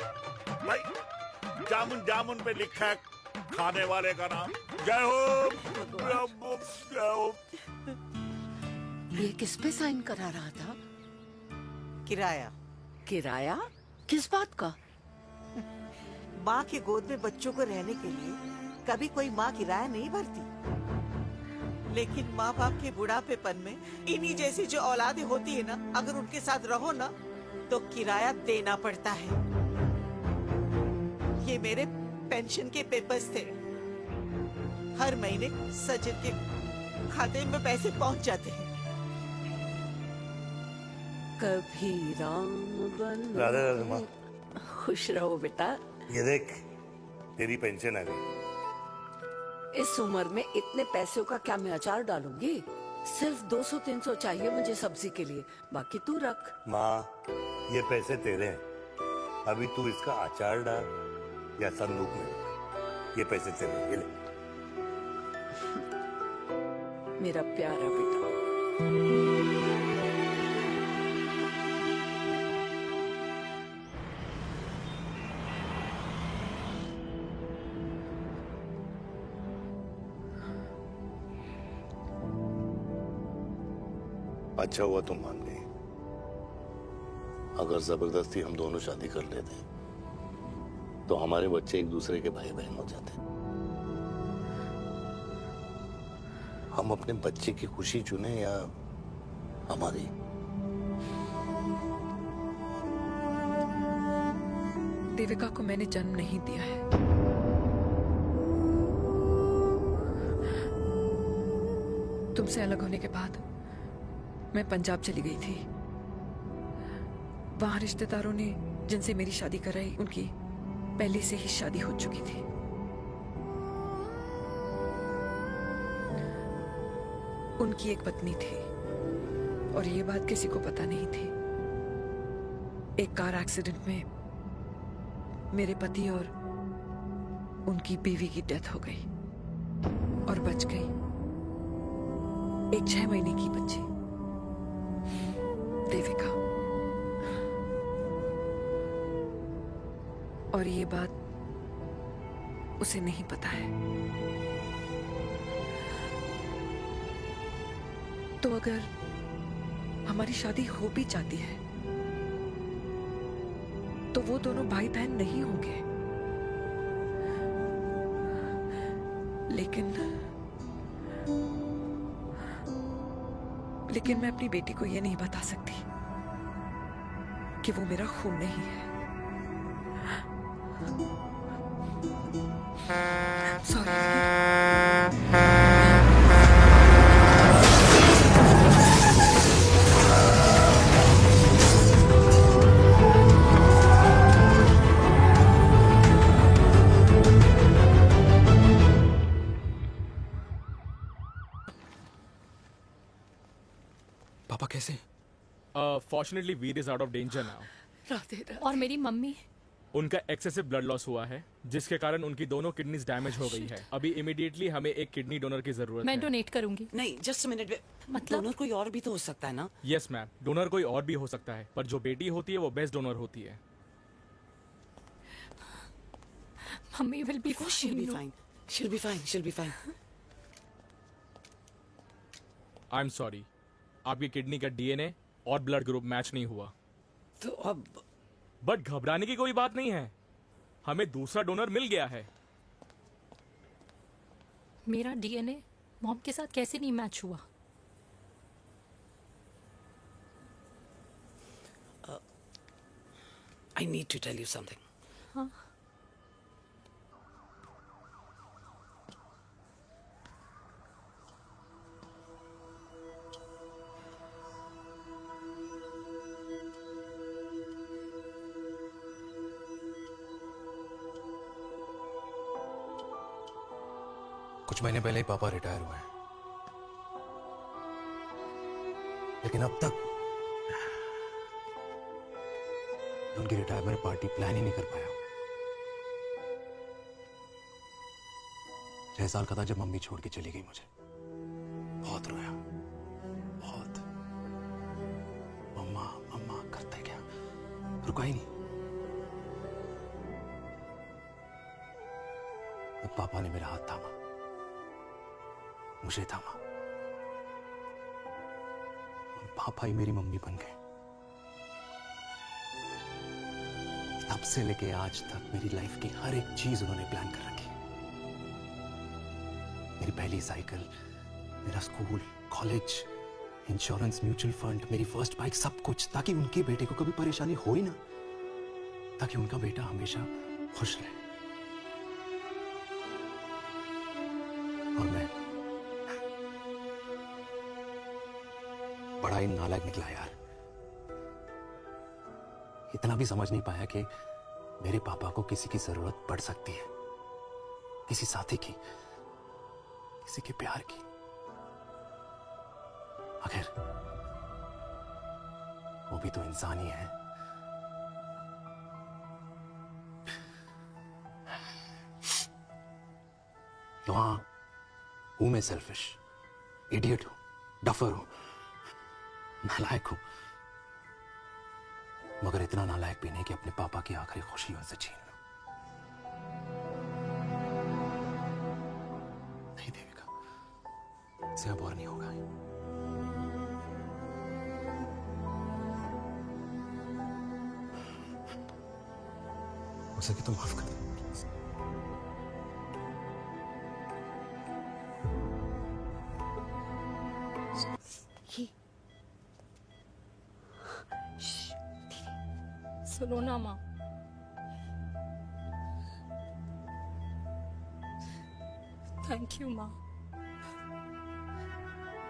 भाई। जामुन जामुन पे लिखा है खाने वाले का नाम। जय हो, जय हो।
ये किस पे साइन करा रहा था?
किराया।
किराया? किस बात का?
माँ के गोद में बच्चों को रहने के लिए कभी कोई माँ किराया नहीं भरती, लेकिन माँ बाप के बुढ़ापेपन में इन्हीं जैसी जो औलादें होती है ना, अगर उनके साथ रहो ना तो किराया देना पड़ता है। ये मेरे पेंशन के पेपर्स थे। हर महीने सचिन के खाते में पैसे पहुंच जाते हैं।
कभी राम बन।
राधे राधे माँ।
खुश रहो बेटा।
ये देख, तेरी पेंशन आ गई।
इस उम्र में इतने पैसों का क्या मैं अचार डालूंगी? सिर्फ 200-300 चाहिए मुझे सब्जी के लिए, बाकी तू रख।
माँ, ये पैसे तेरे हैं। अभी तू इसका अचार डाल या संदूक में रख। ये पैसे तेरे हैं, ये ले।
मेरा प्यारा बेटा।
अच्छा हुआ तुम मान गई। अगर जबरदस्ती हम दोनों शादी कर लेते तो हमारे बच्चे एक दूसरे के भाई बहन हो जाते। हम अपने बच्चे की खुशी चुने या हमारी?
देविका को मैंने जन्म नहीं दिया है। तुमसे अलग होने के बाद मैं पंजाब चली गई थी। वहां रिश्तेदारों ने जिनसे मेरी शादी कराई, उनकी पहले से ही शादी हो चुकी थी। उनकी एक पत्नी थी और ये बात किसी को पता नहीं थी। एक कार एक्सीडेंट में मेरे पति और उनकी बीवी की डेथ हो गई और बच गई एक 6 महीने की बच्ची, देविका। और ये बात उसे नहीं पता है। तो अगर हमारी शादी हो भी जाती है तो वो दोनों भाई बहन नहीं होंगे। लेकिन मैं अपनी बेटी को ये नहीं बता सकती कि वो मेरा खून नहीं है।
पापा कैसे?
Fortunately Veer is out of danger now.
Radhe Radhe.
और मेरी मम्मी?
उनका एक्सेसिव ब्लड लॉस हुआ है जिसके कारण उनकी दोनों किडनीज डैमेज हो गई है। अभी इमीडिएटली हमें एक किडनी डोनर की जरूरत
मैं
है।
डोनेट करूंगी।
नहीं, जस्ट मिनट।
मतलब
डोनर कोई और भी तो हो सकता है ना?
यस मैम, डोनर कोई और भी हो सकता है, पर जो बेटी होती है वो बेस्ट डोनर होती है।
Mummy will be
She'll be fine. She'll be fine. She'll be fine.
I am sorry, आपकी किडनी का डीएनए और ब्लड ग्रुप मैच नहीं हुआ।
तो अब
बट घबराने की कोई बात नहीं है, हमें दूसरा डोनर मिल गया है।
मेरा डीएनए मॉम के साथ कैसे नहीं मैच हुआ?
I need to tell you something.
हाँ?
कुछ महीने पहले ही पापा रिटायर हुए हैं, लेकिन अब तक उनकी रिटायरमेंट पार्टी प्लान ही नहीं कर पाया। 6 साल का था जब मम्मी छोड़ के चली गई मुझे। बहुत रोया, बहुत। मम्मा मम्मा करते क्या, रुका ही नहीं। तब पापा ने मेरा हाथ थामा, मुझे थामा, और पापा ही मेरी मम्मी बन गए। तब से लेके आज तक मेरी लाइफ की हर एक चीज उन्होंने प्लान कर रखी। मेरी पहली साइकिल, मेरा school, college, insurance, mutual fund, मेरी फर्स्ट बाइक, सब कुछ, ताकि उनके बेटे को कभी परेशानी हो ही ना, ताकि उनका बेटा हमेशा खुश रहे। और मैं बड़ा ही नालायक निकला यार। इतना भी समझ नहीं पाया कि मेरे पापा को किसी की जरूरत पड़ सकती है, किसी साथी की, किसी के प्यार की। अगर वो भी तो इंसान ही है। तो हाँ, हूं मैं सेल्फिश, इडियट हूं, डफर हूं, नालायक हूं, मगर इतना नालायक भी नहीं कि अपने पापा की आखिरी खुशी उनसे छीन लूं। नहीं देविका, इससे अब और नहीं होगा। हो सके तो माफ कर दो।
सुनो ना माँ, थैंक यू माँ।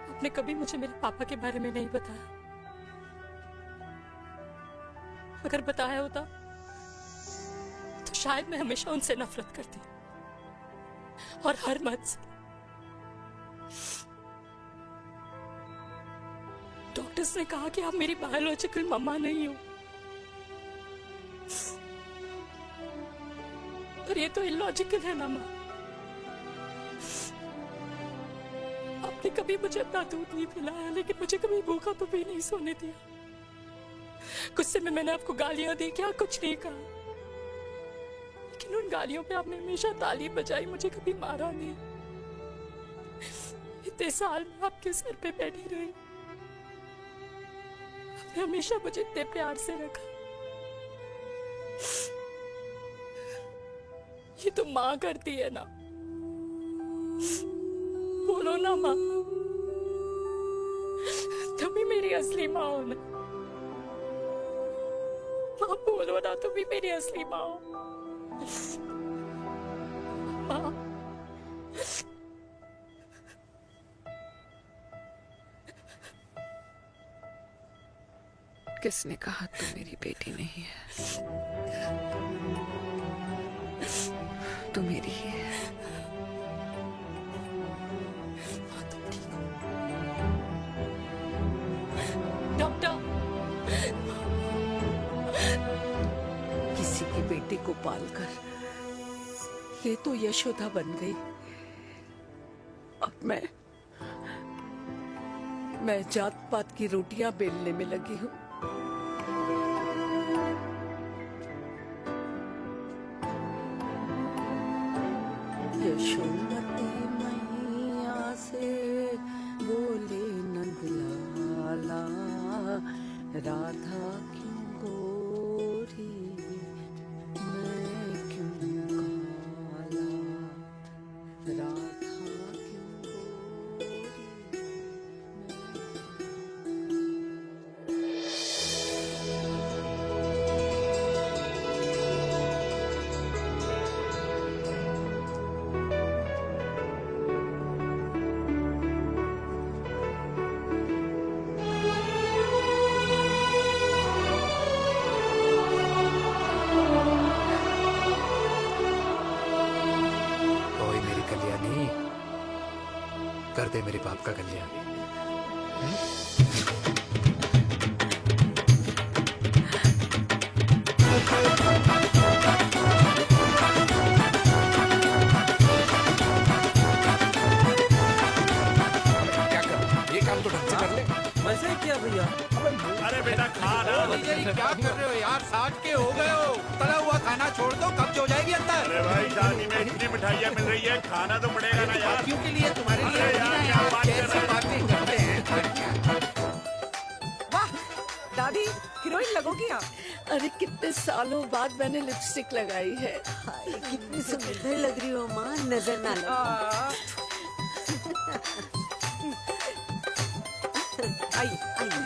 आपने कभी मुझे मेरे पापा के बारे में नहीं बताया। अगर बताया होता तो शायद मैं हमेशा उनसे नफरत करती, और हर मत से। डॉक्टर्स ने कहा कि आप मेरी बायोलॉजिकल मम्मा नहीं हो, पर ये तो इलॉजिकल है ना माँ। आपने कभी मुझे अपना दूध नहीं पिलाया, लेकिन मुझे कभी भूखा तो भी नहीं सोने दिया। गुस्से में मैंने आपको गालियां दी, क्या कुछ नहीं कहा, लेकिन उन गालियों पे आपने हमेशा ताली बजाई, मुझे कभी मारा नहीं। इतने साल में आपके सर पे बैठी रही, आपने हमेशा मुझे इतने प्यार से रखा। ये तो माँ करती है ना, बोलो ना माँ, तुम ही मेरी असली माँ हो ना। माँ बोलो ना, तुम ही मेरी असली माँ हो।
माँ,
किसने कहा तू मेरी बेटी नहीं है? तू मेरी ही है।
डॉक्टर,
किसी की बेटी को पालकर ये तो यशोदा बन गई। अब मैं जात पात की रोटियां बेलने में लगी हूँ। यशोमती मैया से बोले नंदलाला, राधा क्यों गोरी मैं क्यों काला, राधा
कर दे मेरे बाप का कल्याण।
क्या कर, ये काम तो ढंग से कर ले।
वैसे ही किया भैया।
अरे बेटा खा ना।
क्या कर रहे हो यार, 60 के हो गए हो। तला हुआ खाना छोड़ दो, कब्ज हो जाएगी अंदर।
अरे भाई शादी में इतनी मिठाइयाँ मिल रही है, खाना तो पड़ेगा ना यार।
क्यों के लिए तुम्हारे लिए
अरे यार क्या बात कर रहे
बातें करते हैं।
वाह दादी, हीरोइन लगोगी आप।
अरे कितने सालों बाद मैंने लिपस्टिक लगाई है।
हाय, कितनी सुंदर लग रही हो माँ, नजर ना लगे।
आइए आइए।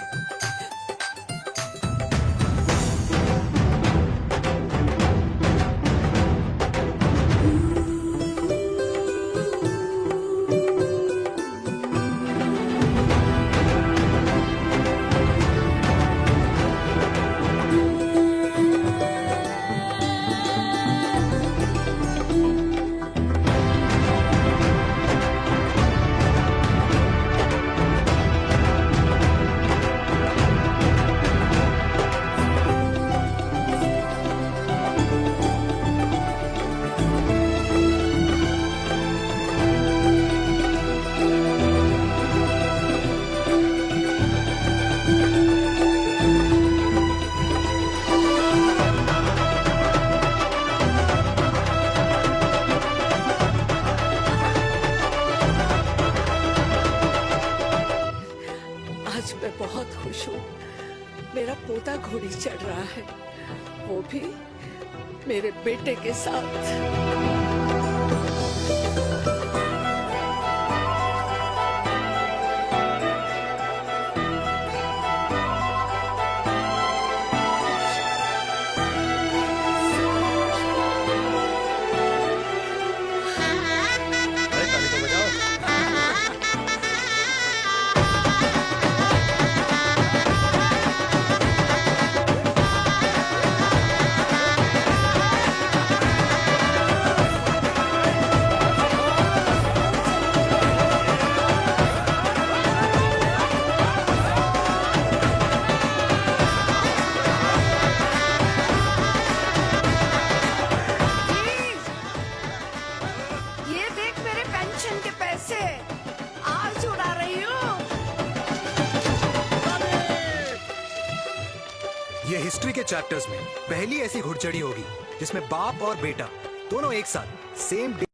आज मैं बहुत खुश हूँ। मेरा पोता घोड़ी चढ़ रहा है, वो भी मेरे बेटे के साथ। ये देख मेरे पेंशन के पैसे आज उड़ा रही हूँ।
ये हिस्ट्री के चैप्टर्स में पहली ऐसी घुड़चढ़ी होगी जिसमें बाप और बेटा दोनों एक साथ सेम